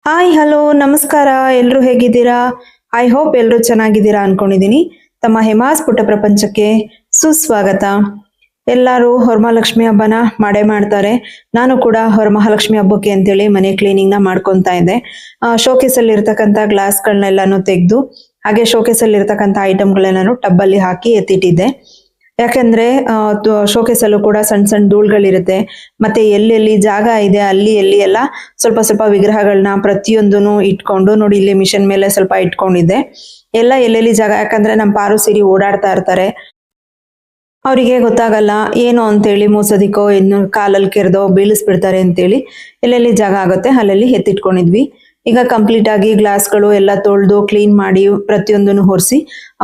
Hi hello ನಮಸ್ಕಾರ. ಎಲ್ಲರೂ ಹೇಗಿದ್ದೀರಾ? ಐ ಹೋಪ್ ಎಲ್ಲರೂ ಚೆನ್ನಾಗಿದ್ದೀರಾ ಅನ್ಕೊಂಡಿದ್ದೀನಿ. ತಮ್ಮ ಹೇಮಾಸ್ ಪುಟ್ಟ ಪ್ರಪಂಚಕ್ಕೆ ಸುಸ್ವಾಗತ. ಎಲ್ಲರೂ ವರಮಹಾಲಕ್ಷ್ಮಿ ಹಬ್ಬನ ಮಾಡ್ತಾರೆ. ನಾನು ಕೂಡ ವರಮಹಾಲಕ್ಷ್ಮಿ ಹಬ್ಬಕ್ಕೆ ಅಂತೇಳಿ ಮನೆ ಕ್ಲೀನಿಂಗ್ನ ಮಾಡ್ಕೊತಾ ಇದ್ದೆ. ಶೋಕೇಸಲ್ಲಿ ಇರ್ತಕ್ಕಂಥ ಗ್ಲಾಸ್ಗಳನ್ನೆಲ್ಲಾನು ತೆಗೆದು ಹಾಗೆ ಶೋಕೇಸಲ್ಲಿ ಇರ್ತಕ್ಕಂಥ ಐಟಮ್ಗಳೆಲ್ಲಾನು ಟಬ್ಬಲ್ಲಿ ಹಾಕಿ ಎತ್ತಿಟ್ಟಿದ್ದೆ. ಯಾಕಂದ್ರೆ ಶೋಕೇಸಲ್ಲೂ ಕೂಡ ಸಣ್ಣ ಸಣ್ಣ ಧೂಳುಗಳಿರುತ್ತೆ. ಮತ್ತೆ ಎಲ್ಲೆಲ್ಲಿ ಜಾಗ ಇದೆ ಅಲ್ಲಿ ಎಲ್ಲಿ ಎಲ್ಲ ಸ್ವಲ್ಪ ಸ್ವಲ್ಪ ವಿಗ್ರಹಗಳನ್ನ ಪ್ರತಿಯೊಂದನ್ನು ಇಟ್ಕೊಂಡು ನೋಡಿ, ಇಲ್ಲಿ ಮಿಷನ್ ಮೇಲೆ ಸ್ವಲ್ಪ ಇಟ್ಕೊಂಡಿದ್ದೆ. ಎಲ್ಲ ಎಲ್ಲೆಲ್ಲಿ ಜಾಗ, ಯಾಕಂದ್ರೆ ನಮ್ಮ ಪಾರು ಸಿರಿ ಓಡಾಡ್ತಾ ಇರ್ತಾರೆ. ಅವರಿಗೆ ಗೊತ್ತಾಗಲ್ಲ ಏನು ಅಂತೇಳಿ ಮೂಸೋದಿಕ್ಕೋ ಇನ್ನು ಕಾಲಲ್ಲಿ ಕೆರೆದೋ ಬೀಳಿಸ್ಬಿಡ್ತಾರೆ ಅಂತೇಳಿ ಎಲ್ಲೆಲ್ಲಿ ಜಾಗ ಆಗುತ್ತೆ ಅಲ್ಲೆಲ್ಲಿ ಎತ್ತಿಟ್ಕೊಂಡಿದ್ವಿ. ಈಗ ಕಂಪ್ಲೀಟ್ ಆಗಿ ಗ್ಲಾಸ್ಗಳು ಎಲ್ಲ ತೊಳೆದು ಕ್ಲೀನ್ ಮಾಡಿ ಪ್ರತಿಯೊಂದನ್ನು ಹೊರಿಸಿ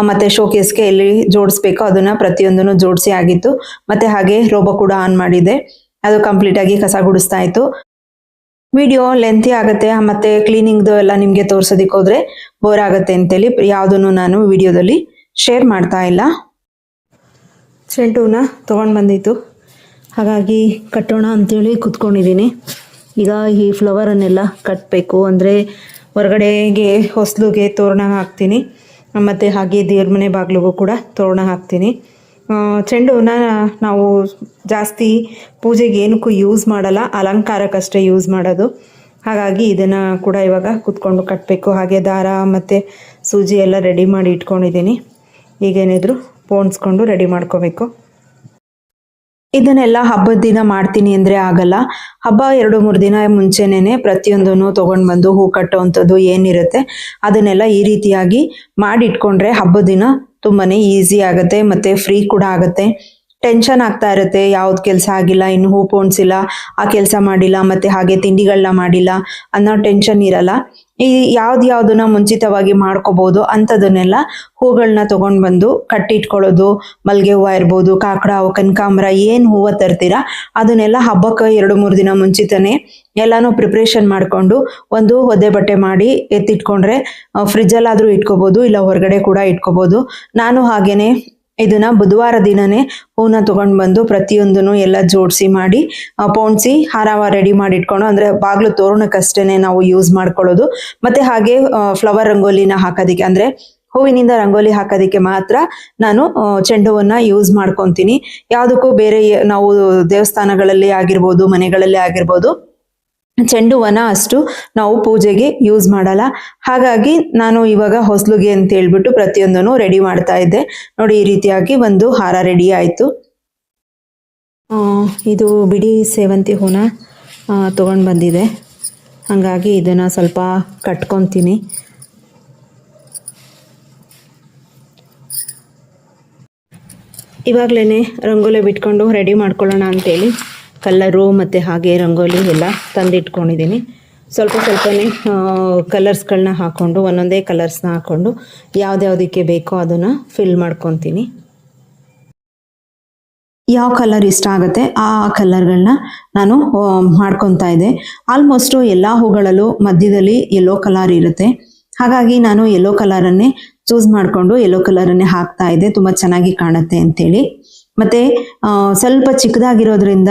ಮತ್ತೆ ಶೋಕೇಸ್ಗೆ ಎಲ್ಲಿ ಜೋಡಿಸ್ಬೇಕೋ ಅದನ್ನ ಪ್ರತಿಯೊಂದನ್ನು ಜೋಡಿಸಿ ಆಗಿತ್ತು. ಮತ್ತೆ ಹಾಗೆ ರೋಬೋ ಕೂಡ ಆನ್ ಮಾಡಿದೆ, ಅದು ಕಂಪ್ಲೀಟ್ ಆಗಿ ಕಸ ಗುಡಿಸ್ತಾ ಇತ್ತು. ವಿಡಿಯೋ ಲೆಂತಿ ಆಗುತ್ತೆ, ಮತ್ತೆ ಕ್ಲೀನಿಂಗ್ದು ಎಲ್ಲ ನಿಮಗೆ ತೋರ್ಸೋದಿಕ್ಕೆ ಹೋದ್ರೆ ಬೋರ್ ಆಗುತ್ತೆ ಅಂತೇಳಿ ಯಾವುದನ್ನು ನಾನು ವಿಡಿಯೋದಲ್ಲಿ ಶೇರ್ ಮಾಡ್ತಾ ಇಲ್ಲ. ಚೆಂಡುನ ತೊಗೊಂಡು ಬಂದಿತ್ತು, ಹಾಗಾಗಿ ಕಟ್ಟೋಣ ಅಂತೇಳಿ ಕುತ್ಕೊಂಡಿದ್ದೀನಿ. ಈಗ ಈ ಫ್ಲವರನ್ನೆಲ್ಲ ಕಟ್ಟಬೇಕು ಅಂದರೆ ಹೊರಗಡೆಗೆ ಹೊಸಲಿಗೆ ತೋರಣ ಹಾಕ್ತೀನಿ, ಮತ್ತು ಹಾಗೆ ದೇವ್ರ ಮನೆ ಬಾಗಿಲಿಗೂ ಕೂಡ ತೋರಣ ಹಾಕ್ತೀನಿ. ಚೆಂಡುನ ನಾವು ಜಾಸ್ತಿ ಪೂಜೆಗೆ ಏನಕ್ಕೂ ಯೂಸ್ ಮಾಡಲ್ಲ, ಅಲಂಕಾರಕ್ಕಷ್ಟೇ ಯೂಸ್ ಮಾಡೋದು. ಹಾಗಾಗಿ ಇದನ್ನು ಕೂಡ ಇವಾಗ ಕುತ್ಕೊಂಡು ಕಟ್ಟಬೇಕು. ಹಾಗೆ ದಾರ ಮತ್ತು ಸೂಜಿ ಎಲ್ಲ ರೆಡಿ ಮಾಡಿ ಇಟ್ಕೊಂಡಿದ್ದೀನಿ. ಈಗೇನಿದ್ರು ಪೋಣಿಸ್ಕೊಂಡು ರೆಡಿ ಮಾಡ್ಕೋಬೇಕು. ಇದನ್ನೆಲ್ಲ ಹಬ್ಬದ ದಿನ ಮಾಡ್ತೀನಿ ಅಂದರೆ ಆಗಲ್ಲ. ಹಬ್ಬ 2-3 ದಿನ ಮುಂಚೆನೇ ಪ್ರತಿಯೊಂದನ್ನು ತೊಗೊಂಡು ಬಂದು ಹೂ ಕಟ್ಟೋವಂಥದ್ದು ಏನಿರುತ್ತೆ ಅದನ್ನೆಲ್ಲ ಈ ರೀತಿಯಾಗಿ ಮಾಡಿಟ್ಕೊಂಡ್ರೆ ಹಬ್ಬದ ದಿನ ತುಂಬಾ ಈಸಿ ಆಗುತ್ತೆ, ಮತ್ತು ಫ್ರೀ ಕೂಡ ಆಗುತ್ತೆ. ಟೆನ್ಷನ್ ಆಗ್ತಾ ಇರುತ್ತೆ, ಯಾವ್ದು ಕೆಲಸ ಆಗಿಲ್ಲ, ಇನ್ನು ಹೂ ಪೋಣಿಸಿಲ್ಲ, ಆ ಕೆಲಸ ಮಾಡಿಲ್ಲ, ಮತ್ತು ಹಾಗೆ ತಿಂಡಿಗಳನ್ನ ಮಾಡಿಲ್ಲ ಅನ್ನೋ ಟೆನ್ಷನ್ ಇರಲ್ಲ. ಈ ಯಾವ್ದನ್ನ ಮುಂಚಿತವಾಗಿ ಮಾಡ್ಕೋಬೋದು ಅಂಥದನ್ನೆಲ್ಲ ಹೂಗಳನ್ನ ತೊಗೊಂಡು ಬಂದು ಕಟ್ಟಿಟ್ಕೊಳ್ಳೋದು. ಮಲ್ಲಿಗೆ ಹೂವು ಇರ್ಬೋದು, ಕಾಕಡ ಹೂವು, ಕನಕಾಂಬರ, ಏನು ಹೂವು ತರ್ತೀರಾ ಅದನ್ನೆಲ್ಲ ಹಬ್ಬಕ್ಕೆ 2-3 ದಿನ ಮುಂಚಿತನೇ ಎಲ್ಲಾನು ಪ್ರಿಪ್ರೇಷನ್ ಮಾಡಿಕೊಂಡು ಒಂದು ಒದ್ದೆ ಬಟ್ಟೆ ಮಾಡಿ ಎತ್ತಿಟ್ಕೊಂಡ್ರೆ ಫ್ರಿಜ್ಜಲ್ಲಾದರೂ ಇಟ್ಕೋಬೋದು, ಇಲ್ಲ ಹೊರಗಡೆ ಕೂಡ ಇಟ್ಕೋಬೋದು. ನಾನು ಹಾಗೇನೆ ಇದನ್ನ ಬುಧವಾರ ದಿನನೇ ಹೂನ ತೊಗೊಂಡು ಬಂದು ಪ್ರತಿಯೊಂದನ್ನು ಎಲ್ಲ ಜೋಡಿಸಿ ಮಾಡಿ ಪೋಣಿಸಿ ಹಾರ ರೆಡಿ ಮಾಡಿ ಇಟ್ಕೊಂಡು, ಅಂದರೆ ಬಾಗಿಲು ತೋರಣಕ್ಕಷ್ಟೇ ನಾವು ಯೂಸ್ ಮಾಡ್ಕೊಳ್ಳೋದು. ಮತ್ತು ಹಾಗೆ ಫ್ಲವರ್ ರಂಗೋಲಿನ ಹಾಕೋದಕ್ಕೆ, ಅಂದರೆ ಹೂವಿನಿಂದ ರಂಗೋಲಿ ಹಾಕೋದಕ್ಕೆ ಮಾತ್ರ ನಾನು ಚೆಂಡು ಹೂವನ್ನ ಯೂಸ್ ಮಾಡ್ಕೊತೀನಿ. ಯಾವುದಕ್ಕೂ ಬೇರೆ ನಾವು ದೇವಸ್ಥಾನಗಳಲ್ಲಿ ಆಗಿರ್ಬೋದು, ಮನೆಗಳಲ್ಲಿ ಆಗಿರ್ಬೋದು, ಚೆಂಡು ಹೂವನ್ನ ಅಷ್ಟು ನಾವು ಪೂಜೆಗೆ ಯೂಸ್ ಮಾಡಲ್ಲ. ಹಾಗಾಗಿ ನಾನು ಇವಾಗ ಹೊಸಲಿಗೆ ಅಂತ ಹೇಳ್ಬಿಟ್ಟು ಪ್ರತಿಯೊಂದನ್ನು ರೆಡಿ ಮಾಡ್ತಾ ಇದ್ದೆ. ನೋಡಿ, ಈ ರೀತಿಯಾಗಿ ಒಂದು ಹಾರ ರೆಡಿ ಆಯಿತು. ಇದು ಬಿಡಿ ಸೇವಂತಿ ಹೂನ ತೊಗೊಂಡು ಬಂದಿದೆ, ಹಾಗಾಗಿ ಇದನ್ನು ಸ್ವಲ್ಪ ಕಟ್ಕೊತೀನಿ. ಇವಾಗಲೇ ರಂಗೋಲಿ ಬಿಟ್ಕೊಂಡು ರೆಡಿ ಮಾಡ್ಕೊಳ್ಳೋಣ ಅಂತೇಳಿ ಕಲ್ಲರು ಮತ್ತು ಹಾಗೆ ರಂಗೋಲಿ ಎಲ್ಲ ತಂದಿಟ್ಕೊಂಡಿದ್ದೀನಿ. ಸ್ವಲ್ಪನೇ ಕಲರ್ಸ್ಗಳನ್ನ ಹಾಕ್ಕೊಂಡು, ಒಂದೊಂದೇ ಕಲರ್ಸ್ನ ಹಾಕ್ಕೊಂಡು ಯಾವುದ್ಯಾವುದಕ್ಕೆ ಬೇಕೋ ಅದನ್ನು ಫಿಲ್ ಮಾಡ್ಕೊತೀನಿ. ಯಾವ ಕಲರ್ ಇಷ್ಟ ಆಗುತ್ತೆ ಆ ಕಲರ್ಗಳನ್ನ ನಾನು ಮಾಡ್ಕೊತಾ ಇದ್ದೆ. ಆಲ್ಮೋಸ್ಟು ಎಲ್ಲ ಹೂಗಳಲ್ಲೂ ಮಧ್ಯದಲ್ಲಿ ಯೆಲ್ಲೋ ಕಲರ್ ಇರುತ್ತೆ, ಹಾಗಾಗಿ ನಾನು ಯೆಲ್ಲೋ ಕಲರನ್ನೇ ಚೂಸ್ ಮಾಡಿಕೊಂಡು ಯೆಲ್ಲೋ ಕಲರನ್ನೇ ಹಾಕ್ತಾ ಇದ್ದೆ, ತುಂಬ ಚೆನ್ನಾಗಿ ಕಾಣುತ್ತೆ ಅಂತೇಳಿ. ಮತ್ತು ಸ್ವಲ್ಪ ಚಿಕ್ಕದಾಗಿರೋದ್ರಿಂದ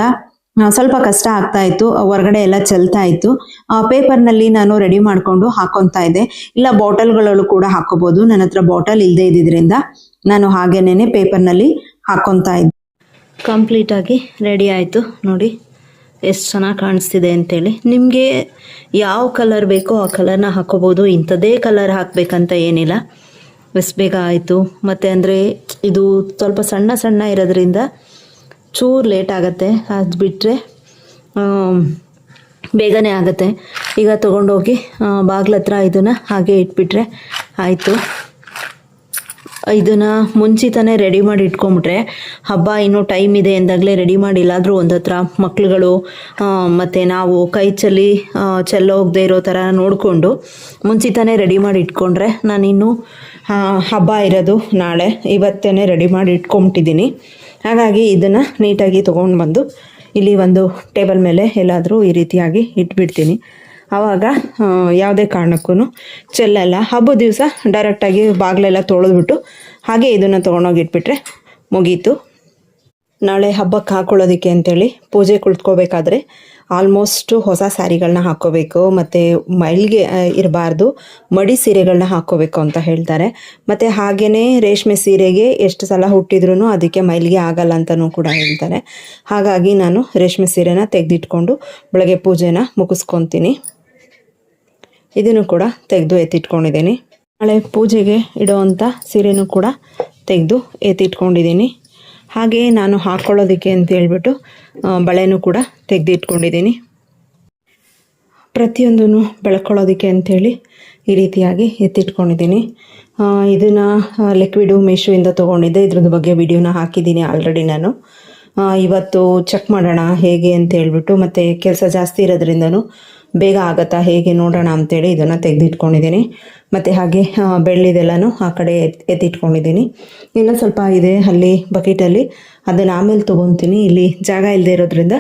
ಸ್ವಲ್ಪ ಕಷ್ಟ ಆಗ್ತಾ ಇತ್ತು, ಹೊರಗಡೆ ಎಲ್ಲ ಚೆಲ್ತಾ ಇತ್ತು. ಪೇಪರ್ನಲ್ಲಿ ನಾನು ರೆಡಿ ಮಾಡಿಕೊಂಡು ಹಾಕೊತಾ ಇದ್ದೆ, ಇಲ್ಲ ಬಾಟಲ್ಗಳಲ್ಲೂ ಕೂಡ ಹಾಕೋಬೋದು. ನನ್ನ ಹತ್ರ ಬಾಟಲ್ ಇಲ್ಲದೆ ಇದ್ದಿದ್ದರಿಂದ ನಾನು ಹಾಗೇನೇ ಪೇಪರ್ನಲ್ಲಿ ಹಾಕೊತಾ ಇದ್ದೆ. ಕಂಪ್ಲೀಟಾಗಿ ರೆಡಿ ಆಯಿತು. ನೋಡಿ ಎಷ್ಟು ಚೆನ್ನಾಗಿ ಕಾಣಿಸ್ತಿದೆ ಅಂತೇಳಿ. ನಿಮಗೆ ಯಾವ ಕಲರ್ ಬೇಕೋ ಆ ಕಲರ್ನ ಹಾಕೋಬೋದು, ಇಂಥದ್ದೇ ಕಲರ್ ಹಾಕಬೇಕಂತ ಏನಿಲ್ಲ. ಎಷ್ಟು ಬೇಗ ಆಯಿತು. ಮತ್ತು ಅಂದರೆ ಇದು ಸ್ವಲ್ಪ ಸಣ್ಣ ಇರೋದ್ರಿಂದ ಚೂರು ಲೇಟ್ ಆಗುತ್ತೆ, ಅದು ಬಿಟ್ಟರೆ ಬೇಗನೆ ಆಗುತ್ತೆ. ಈಗ ತೊಗೊಂಡೋಗಿ ಬಾಗ್ಲ ಹತ್ರ ಇದನ್ನು ಹಾಗೆ ಇಟ್ಬಿಟ್ರೆ ಆಯಿತು. ಇದನ್ನು ಮುಂಚಿತನೇ ರೆಡಿ ಮಾಡಿ ಇಟ್ಕೊಂಬಿಟ್ರೆ ಹಬ್ಬ ಇನ್ನೂ ಟೈಮ್ ಇದೆ ಎಂದಾಗಲೇ ರೆಡಿ ಮಾಡಿ, ಇಲ್ಲಾದರೂ ಒಂದು ಹತ್ರ ಮಕ್ಳುಗಳು ಮತ್ತು ನಾವು ಕೈ ಚೆಲ್ಲೋಗದೆ ಇರೋ ಥರ ನೋಡಿಕೊಂಡು ಮುಂಚಿತನೇ ರೆಡಿ ಮಾಡಿ ಇಟ್ಕೊಂಡ್ರೆ, ನಾನಿನ್ನೂ ಹಬ್ಬ ಇರೋದು ನಾಳೆ, ಇವತ್ತೇ ರೆಡಿ ಮಾಡಿ ಇಟ್ಕೊಂಬಿಟ್ಟಿದ್ದೀನಿ. ಹಾಗಾಗಿ ಇದನ್ನು ನೀಟಾಗಿ ತೊಗೊಂಡು ಬಂದು ಇಲ್ಲಿ ಒಂದು ಟೇಬಲ್ ಮೇಲೆ ಎಲ್ಲಾದರೂ ಈ ರೀತಿಯಾಗಿ ಇಟ್ಬಿಡ್ತೀನಿ. ಆವಾಗ ಯಾವುದೇ ಕಾರಣಕ್ಕೂ ಚೆಲ್ಲಲ್ಲ. ಹಬ್ಬದ ದಿವಸ ಡೈರೆಕ್ಟಾಗಿ ಬಾಗಿಲೆಲ್ಲ ತೊಳೆದ್ಬಿಟ್ಟು ಹಾಗೆ ಇದನ್ನು ತೊಗೊಂಡೋಗಿ ಇಟ್ಬಿಟ್ರೆ ಮುಗೀತು. ನಾಳೆ ಹಬ್ಬಕ್ಕೆ ಹಾಕ್ಕೊಳ್ಳೋದಕ್ಕೆ ಅಂತೇಳಿ ಪೂಜೆ ಕುಳಿತ್ಕೋಬೇಕಾದ್ರೆ ಆಲ್ಮೋಸ್ಟು ಹೊಸ ಸ್ಯಾರಿಗಳನ್ನ ಹಾಕ್ಕೋಬೇಕು, ಮತ್ತು ಮೈಲ್ಗೆ ಇರಬಾರ್ದು, ಮಡಿ ಸೀರೆಗಳನ್ನ ಹಾಕ್ಕೋಬೇಕು ಅಂತ ಹೇಳ್ತಾರೆ. ಮತ್ತು ಹಾಗೆಯೇ ರೇಷ್ಮೆ ಸೀರೆಗೆ ಎಷ್ಟು ಸಲ ಹುಟ್ಟಿದ್ರೂ ಅದಕ್ಕೆ ಮೈಲ್ಗೆ ಆಗಲ್ಲ ಅಂತಲೂ ಕೂಡ ಹೇಳ್ತಾರೆ. ಹಾಗಾಗಿ ನಾನು ರೇಷ್ಮೆ ಸೀರೆನ ತೆಗೆದಿಟ್ಕೊಂಡು ಬೆಳಗ್ಗೆ ಪೂಜೆನ ಮುಗಿಸ್ಕೊತೀನಿ. ಇದನ್ನು ಕೂಡ ತೆಗೆದು ಎತ್ತಿಟ್ಕೊಂಡಿದ್ದೀನಿ. ನಾಳೆ ಪೂಜೆಗೆ ಇಡೋವಂಥ ಸೀರೆನೂ ಕೂಡ ತೆಗೆದು ಎತ್ತಿಟ್ಕೊಂಡಿದ್ದೀನಿ. ಹಾಗೆಯೇ ನಾನು ಹಾಕ್ಕೊಳ್ಳೋದಕ್ಕೆ ಅಂತ ಹೇಳ್ಬಿಟ್ಟು ಬಳೆನೂ ಕೂಡ ತೆಗೆದಿಟ್ಕೊಂಡಿದ್ದೀನಿ. ಪ್ರತಿಯೊಂದೂ ಬೆಳ್ಕೊಳ್ಳೋದಕ್ಕೆ ಅಂಥೇಳಿ ಈ ರೀತಿಯಾಗಿ ಎತ್ತಿಟ್ಕೊಂಡಿದ್ದೀನಿ. ಇದನ್ನು ಲಿಕ್ವಿಡು ಮೀಶೋಯಿಂದ ತೊಗೊಂಡಿದ್ದೆ. ಇದ್ರದ್ದು ಬಗ್ಗೆ ವಿಡಿಯೋನ ಹಾಕಿದ್ದೀನಿ ಆಲ್ರೆಡಿ ನಾನು. ಇವತ್ತು ಚೆಕ್ ಮಾಡೋಣ ಹೇಗೆ ಅಂತ ಹೇಳ್ಬಿಟ್ಟು, ಮತ್ತು ಕೆಲಸ ಜಾಸ್ತಿ ಇರೋದ್ರಿಂದನೂ ಬೇಗ ಆಗುತ್ತಾ ಹೇಗೆ ನೋಡೋಣ ಅಂಥೇಳಿ ಇದನ್ನು ತೆಗೆದಿಟ್ಕೊಂಡಿದ್ದೀನಿ. ಮತ್ತು ಹಾಗೆ ಬೆಳ್ಳಿದೆಲ್ಲನೂ ಆ ಕಡೆ ಎತ್ತಿಟ್ಕೊಂಡಿದ್ದೀನಿ. ಇನ್ನೂ ಸ್ವಲ್ಪ ಇದೆ ಅಲ್ಲಿ ಬಕೆಟಲ್ಲಿ, ಅದನ್ನು ಆಮೇಲೆ ತೊಗೊತೀನಿ. ಇಲ್ಲಿ ಜಾಗ ಇಲ್ಲದೆ ಇರೋದ್ರಿಂದ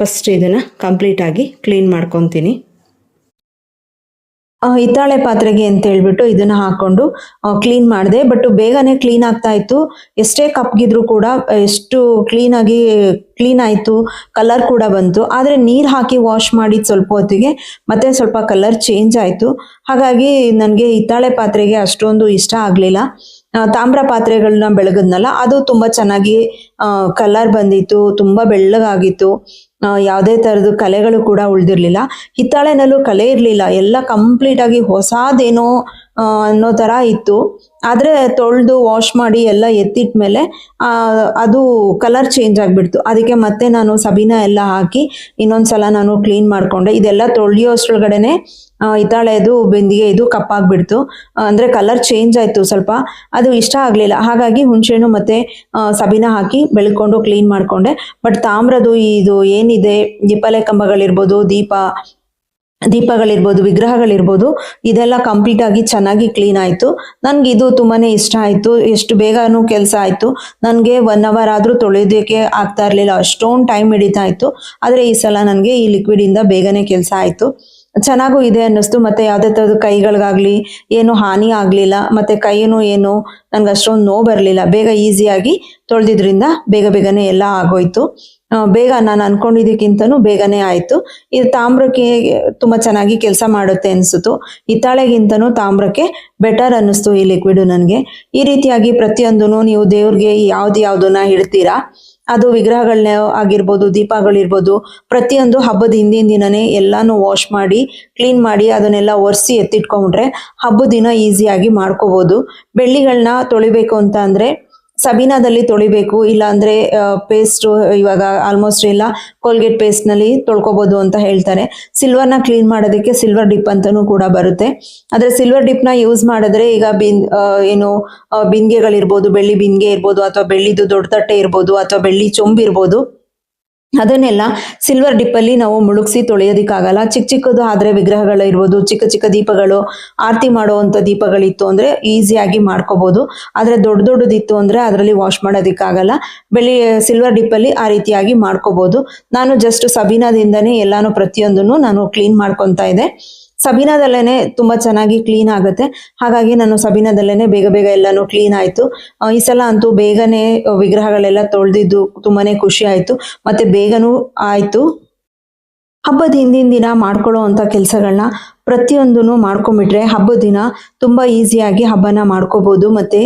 ಫಸ್ಟ್ ಇದನ್ನು ಕಂಪ್ಲೀಟಾಗಿ ಕ್ಲೀನ್ ಮಾಡ್ಕೊತೀನಿ. ಹಿತ್ತಾಳೆ ಪಾತ್ರೆಗೆ ಅಂತ ಹೇಳ್ಬಿಟ್ಟು ಇದನ್ನು ಹಾಕ್ಕೊಂಡು ಕ್ಲೀನ್ ಮಾಡಿದೆ. ಬಟ್ ಬೇಗನೆ ಕ್ಲೀನ್ ಆಗ್ತಾ ಇತ್ತು. ಎಷ್ಟೇ ಕಪ್ಗಿದ್ರು ಕೂಡ ಎಷ್ಟು ಕ್ಲೀನ್ ಆಯಿತು, ಕಲರ್ ಕೂಡ ಬಂತು. ಆದರೆ ನೀರು ಹಾಕಿ ವಾಶ್ ಮಾಡಿದ ಸ್ವಲ್ಪ ಹೊತ್ತಿಗೆ ಮತ್ತೆ ಸ್ವಲ್ಪ ಕಲರ್ ಚೇಂಜ್ ಆಯಿತು. ಹಾಗಾಗಿ ನನಗೆ ಹಿತ್ತಾಳೆ ಪಾತ್ರೆಗೆ ಅಷ್ಟೊಂದು ಇಷ್ಟ ಆಗಲಿಲ್ಲ. ತಾಮ್ರ ಪಾತ್ರೆಗಳನ್ನ ಬೆಳಗಿದ್ನಲ್ಲ, ಅದು ತುಂಬ ಚೆನ್ನಾಗಿ ಕಲರ್ ಬಂದಿತ್ತು, ತುಂಬ ಬೆಳ್ಳಗಾಗಿತ್ತು. ಯಾವುದೇ ಥರದ್ದು ಕಲೆಗಳು ಕೂಡ ಉಳಿದಿರಲಿಲ್ಲ. ಹಿತ್ತಾಳೆನಲ್ಲೂ ಕಲೆ ಇರಲಿಲ್ಲ, ಎಲ್ಲ ಕಂಪ್ಲೀಟಾಗಿ ಹೊಸದೇನೋ ಅನ್ನೋ ಥರ ಇತ್ತು. ಆದರೆ ತೊಳೆದು ವಾಶ್ ಮಾಡಿ ಎಲ್ಲ ಎತ್ತಿಟ್ಟ ಮೇಲೆ ಅದು ಕಲರ್ ಚೇಂಜ್ ಆಗಿಬಿಡ್ತು. ಅದಕ್ಕೆ ಮತ್ತೆ ನಾನು ಸಬೀನಾ ಎಲ್ಲ ಹಾಕಿ ಇನ್ನೊಂದು ಸಲ ನಾನು ಕ್ಲೀನ್ ಮಾಡಿಕೊಂಡೆ. ಇದೆಲ್ಲ ತೊಳೆಯೋಷ್ಟ್ರೊಳಗಡೆನೆ ಹಿತ್ತಾಳೆದು ಬಿಂದಿಗೆ ಇದು ಕಪ್ಪಾಗ್ಬಿಡ್ತು, ಅಂದರೆ ಕಲರ್ ಚೇಂಜ್ ಆಯಿತು ಸ್ವಲ್ಪ. ಅದು ಇಷ್ಟ ಆಗಲಿಲ್ಲ. ಹಾಗಾಗಿ ಹುಣಸೆಹಣ್ಣು ಮತ್ತು ಸಬೀನಾ ಹಾಕಿ ಬೆಳ್ಕೊಂಡು ಕ್ಲೀನ್ ಮಾಡಿಕೊಂಡೆ. ಬಟ್ ತಾಮ್ರದು ಇದು ಏನಿದೆ, ದೀಪಾಲೆ ಕಂಬಗಳಿರ್ಬೋದು, ದೀಪಗಳಿರ್ಬೋದು, ವಿಗ್ರಹಗಳಿರ್ಬೋದು, ಇದೆಲ್ಲ ಕಂಪ್ಲೀಟಾಗಿ ಚೆನ್ನಾಗಿ ಕ್ಲೀನ್ ಆಯಿತು. ನನಗೆ ಇದು ತುಂಬಾ ಇಷ್ಟ ಆಯಿತು. ಎಷ್ಟು ಬೇಗನೂ ಕೆಲಸ ಆಯಿತು. ನನಗೆ 1 hour ಆದರೂ ತೊಳೆಯೋದಕ್ಕೆ ಆಗ್ತಾ ಇರಲಿಲ್ಲ, ಅಷ್ಟೊಂದು ಟೈಮ್ ಹಿಡಿತಾ ಇತ್ತು. ಆದರೆ ಈ ಸಲ ನನಗೆ ಈ ಲಿಕ್ವಿಡಿಂದ ಬೇಗನೆ ಕೆಲಸ ಆಯಿತು. ಚೆನ್ನಾಗೂ ಇದೆ ಅನ್ನಿಸ್ತು. ಮತ್ತು ಯಾವುದೇ ಥರದ ಕೈಗಳಿಗಾಗಲಿ ಏನು ಹಾನಿ ಆಗಲಿಲ್ಲ, ಮತ್ತು ಕೈಯೂ ಏನು ನನಗೆ ಅಷ್ಟೊಂದು ನೋವು ಬರಲಿಲ್ಲ. ಬೇಗ ಈಸಿಯಾಗಿ ತೊಳೆದಿದ್ರಿಂದ ಬೇಗನೆ ಎಲ್ಲ ಆಗೋಯ್ತು. ಬೇಗ ನಾನು ಅಂದ್ಕೊಂಡಿದ್ದಕ್ಕಿಂತನೂ ಬೇಗನೆ ಆಯಿತು. ಇದು ತಾಮ್ರಕ್ಕೆ ತುಂಬ ಚೆನ್ನಾಗಿ ಕೆಲಸ ಮಾಡುತ್ತೆ ಅನಿಸ್ತು. ಹಿತ್ತಾಳೆಗಿಂತನೂ ತಾಮ್ರಕ್ಕೆ ಬೆಟರ್ ಅನ್ನಿಸ್ತು ಈ ಲಿಕ್ವಿಡು ನನಗೆ. ಈ ರೀತಿಯಾಗಿ ಪ್ರತಿಯೊಂದೂ ನೀವು ದೇವ್ರಿಗೆ ಯಾವುದನ್ನ ಇಡ್ತೀರಾ, ಅದು ವಿಗ್ರಹಗಳನ್ನ ಆಗಿರ್ಬೋದು, ದೀಪಗಳಿರ್ಬೋದು, ಪ್ರತಿಯೊಂದು ಹಬ್ಬದ ಹಿಂದಿನ ದಿನನೇ ಎಲ್ಲಾನು ವಾಶ್ ಮಾಡಿ ಕ್ಲೀನ್ ಮಾಡಿ ಅದನ್ನೆಲ್ಲ ಒರೆಸಿ ಎತ್ತಿಟ್ಕೊಂಡ್ರೆ ಹಬ್ಬದ ದಿನ ಈಸಿಯಾಗಿ ಮಾಡ್ಕೋಬೋದು. ಬೆಳ್ಳಿಗಳನ್ನ ತೊಳಿಬೇಕು ಅಂತ ಅಂದರೆ ಸಬೀನಾದಲ್ಲಿ ತೊಳಿಬೇಕು, ಇಲ್ಲ ಅಂದರೆ ಪೇಸ್ಟು ಇವಾಗ ಆಲ್ಮೋಸ್ಟ್ ಎಲ್ಲ ಕೋಲ್ಗೇಟ್ ಪೇಸ್ಟ್ನಲ್ಲಿ ತೊಳ್ಕೊಬೋದು ಅಂತ ಹೇಳ್ತಾರೆ. ಸಿಲ್ವರ್ನ ಕ್ಲೀನ್ ಮಾಡೋದಕ್ಕೆ ಸಿಲ್ವರ್ ಡಿಪ್ ಅಂತಲೂ ಕೂಡ ಬರುತ್ತೆ. ಆದರೆ ಸಿಲ್ವರ್ ಡಿಪ್ನ ಯೂಸ್ ಮಾಡಿದ್ರೆ ಈಗ ಬಿಂದಿಗೆಗಳಿರ್ಬೋದು, ಬೆಳ್ಳಿ ಬಿಂದಿಗೆ ಇರ್ಬೋದು, ಅಥವಾ ಬೆಳ್ಳಿದು ದೊಡ್ಡ ತಟ್ಟೆ ಇರ್ಬೋದು, ಅಥವಾ ಬೆಳ್ಳಿ ಚೊಂಬಿರ್ಬೋದು, ಅದನ್ನೆಲ್ಲ ಸಿಲ್ವರ್ ಡಿಪ್ಪಲ್ಲಿ ನಾವು ಮುಳುಗಿಸಿ ತೊಳೆಯೋದಕ್ಕಾಗಲ್ಲ. ಚಿಕ್ಕದು ಆದರೆ ವಿಗ್ರಹಗಳಿರ್ಬೋದು, ಚಿಕ್ಕ ದೀಪಗಳು, ಆರತಿ ಮಾಡುವಂಥ ದೀಪಗಳಿತ್ತು ಅಂದರೆ ಈಸಿಯಾಗಿ ಮಾಡ್ಕೋಬೋದು. ಆದರೆ ದೊಡ್ಡದಿತ್ತು ಅಂದರೆ ಅದರಲ್ಲಿ ವಾಶ್ ಮಾಡೋದಕ್ಕಾಗಲ್ಲ. ಸಿಲ್ವರ್ ಡಿಪ್ಪಲ್ಲಿ ಆ ರೀತಿಯಾಗಿ ಮಾಡ್ಕೋಬೋದು. ನಾನು ಜಸ್ಟ್ ಸಬೀನಾದಿಂದನೇ ಎಲ್ಲಾನು ಪ್ರತಿಯೊಂದನ್ನು ನಾನು ಕ್ಲೀನ್ ಮಾಡ್ಕೊತಾ ಇದ್ದೆ. ಸಬೀನಾದಲ್ಲೇ ತುಂಬ ಚೆನ್ನಾಗಿ ಕ್ಲೀನ್ ಆಗುತ್ತೆ. ಹಾಗಾಗಿ ನಾನು ಸಬೀನಾದಲ್ಲೇ ಬೇಗ ಎಲ್ಲಾನು ಕ್ಲೀನ್ ಆಯಿತು. ಈ ಸಲ ಅಂತೂ ಬೇಗನೆ ವಿಗ್ರಹಗಳೆಲ್ಲ ತೊಳೆದಿದ್ದು ತುಂಬಾ ಖುಷಿ ಆಯಿತು, ಮತ್ತು ಬೇಗನೂ ಆಯಿತು. ಹಬ್ಬದ ಹಿಂದಿನ ದಿನ ಮಾಡ್ಕೊಳ್ಳೋ ಅಂಥ ಕೆಲಸಗಳನ್ನ ಪ್ರತಿಯೊಂದೂ ಮಾಡ್ಕೊಂಬಿಟ್ರೆ ಹಬ್ಬದ ದಿನ ತುಂಬ ಈಸಿಯಾಗಿ ಹಬ್ಬನ ಮಾಡ್ಕೋಬೋದು. ಮತ್ತು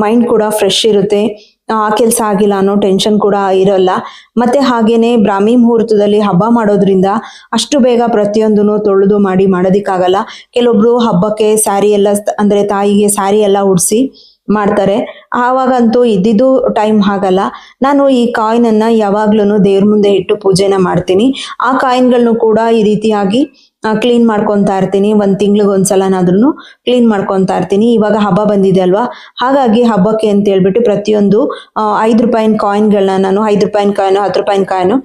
ಮೈಂಡ್ ಕೂಡ ಫ್ರೆಶ್ ಇರುತ್ತೆ. ಆ ಕೆಲಸ ಆಗಿಲ್ಲ ಅನ್ನೋ ಟೆನ್ಷನ್ ಕೂಡ ಇರೋಲ್ಲ. ಮತ್ತು ಹಾಗೇನೆ ಬ್ರಾಹ್ಮಿ ಮುಹೂರ್ತದಲ್ಲಿ ಹಬ್ಬ ಮಾಡೋದ್ರಿಂದ ಅಷ್ಟು ಬೇಗ ಪ್ರತಿಯೊಂದನ್ನು ತೊಳೆದು ಮಾಡೋದಕ್ಕಾಗಲ್ಲ. ಕೆಲವೊಬ್ರು ಹಬ್ಬಕ್ಕೆ ಸ್ಯಾರಿ ಎಲ್ಲ ಅಂದರೆ ತಾಯಿಗೆ ಸ್ಯಾರಿ ಎಲ್ಲ ಉಡಿಸಿ ಮಾಡ್ತಾರೆ. ಆವಾಗಂತೂ ಇದ್ದಿದ್ದು ಟೈಮ್ ಆಗಲ್ಲ. ನಾನು ಈ ಕಾಯಿನನ್ನು ಯಾವಾಗ್ಲೂ ದೇವ್ರ ಮುಂದೆ ಇಟ್ಟು ಪೂಜೆನ ಮಾಡ್ತೀನಿ. ಆ ಕಾಯಿನ್ಗಳನ್ನು ಕೂಡ ಈ ರೀತಿಯಾಗಿ ಕ್ಲೀನ್ ಮಾಡ್ಕೊತಾ ಇರ್ತೀನಿ. 1 ತಿಂಗ್ಳಿಗೆ ಒಂದ್ಸಲನಾದ್ರೂ ಕ್ಲೀನ್ ಮಾಡ್ಕೊತಾ ಇರ್ತೀನಿ. ಇವಾಗ ಹಬ್ಬ ಬಂದಿದೆ ಅಲ್ವಾ, ಹಾಗಾಗಿ ಹಬ್ಬಕ್ಕೆ ಅಂತ ಹೇಳ್ಬಿಟ್ಟು ಪ್ರತಿಯೊಂದು 5 ರೂಪಾಯಿನ ಕಾಯಿನ್ಗಳನ್ನ ನಾನು 5 ರೂಪಾಯಿನ ಕಾಯಿನು, 10 ರೂಪಾಯಿನ ಕಾಯಿನು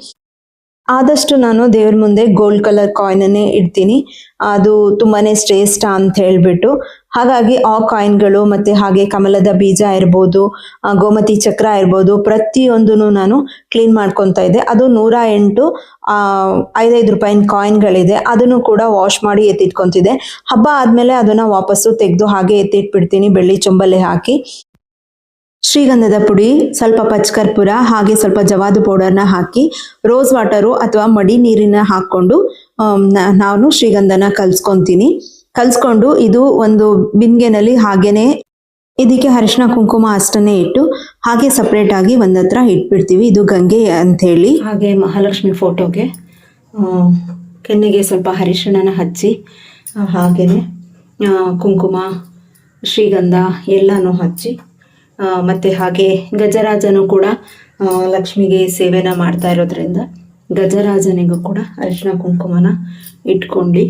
ಆದಷ್ಟು ನಾನು ದೇವ್ರ ಮುಂದೆ ಗೋಲ್ಡ್ ಕಲರ್ ಕಾಯಿನನ್ನೇ ಇಡ್ತೀನಿ. ಅದು ತುಂಬಾ ಶ್ರೇಷ್ಠ ಅಂತ ಹೇಳ್ಬಿಟ್ಟು. ಹಾಗಾಗಿ ಆ ಕಾಯಿನ್ಗಳು ಮತ್ತು ಹಾಗೆ ಕಮಲದ ಬೀಜ ಇರ್ಬೋದು, ಗೋಮತಿ ಚಕ್ರ ಇರ್ಬೋದು, ಪ್ರತಿಯೊಂದೂ ನಾನು ಕ್ಲೀನ್ ಮಾಡ್ಕೊತಾ ಇದ್ದೆ. ಅದು 108 5 ರೂಪಾಯಿನ ಕಾಯಿನ್ಗಳಿದೆ, ಅದನ್ನು ಕೂಡ ವಾಶ್ ಮಾಡಿ ಎತ್ತಿಟ್ಕೊತಿದ್ದೆ. ಹಬ್ಬ ಆದಮೇಲೆ ಅದನ್ನು ವಾಪಸ್ಸು ತೆಗೆದು ಹಾಗೆ ಎತ್ತಿಟ್ಬಿಡ್ತೀನಿ ಬೆಳ್ಳಿ ಚೊಂಬಲ್ಲಿ ಹಾಕಿ. ಶ್ರೀಗಂಧದ ಪುಡಿ, ಸ್ವಲ್ಪ ಪಚ್ಕರ್ಪೂರ, ಹಾಗೆ ಸ್ವಲ್ಪ ಜವಾದು ಪೌಡರ್ನ ಹಾಕಿ ರೋಸ್ ವಾಟರು ಅಥವಾ ಮಡಿ ನೀರಿನ ಹಾಕ್ಕೊಂಡು ನಾನು ಶ್ರೀಗಂಧನ ಕಲ್ಸ್ಕೊಂಡು ಇದು ಒಂದು ಬಿಂದಿಗೆನಲ್ಲಿ ಹಾಗೇನೆ ಇದಕ್ಕೆ ಅರಿಶಿನ ಕುಂಕುಮ ಅಷ್ಟನ್ನೇ ಇಟ್ಟು ಹಾಗೆ ಸಪ್ರೇಟ್ ಆಗಿ ಒಂದತ್ರ ಇಟ್ಬಿಡ್ತೀವಿ. ಇದು ಗಂಗೆ ಅಂತ ಹೇಳಿ. ಹಾಗೆ ಮಹಾಲಕ್ಷ್ಮಿ ಫೋಟೋಗೆ ಕೆನ್ನೆಗೆ ಸ್ವಲ್ಪ ಅರಿಶಿಣನ ಹಚ್ಚಿ ಹಾಗೇನೆ ಕುಂಕುಮ, ಶ್ರೀಗಂಧ ಎಲ್ಲನೂ ಹಚ್ಚಿ ಮತ್ತು ಹಾಗೆ ಗಜರಾಜನು ಕೂಡ ಲಕ್ಷ್ಮಿಗೆ ಸೇವೆನ ಮಾಡ್ತಾ ಇರೋದ್ರಿಂದ ಗಜರಾಜನಿಗೂ ಕೂಡ ಅರಿಶಿನ ಕುಂಕುಮನ ಇಟ್ಕೊಂಡು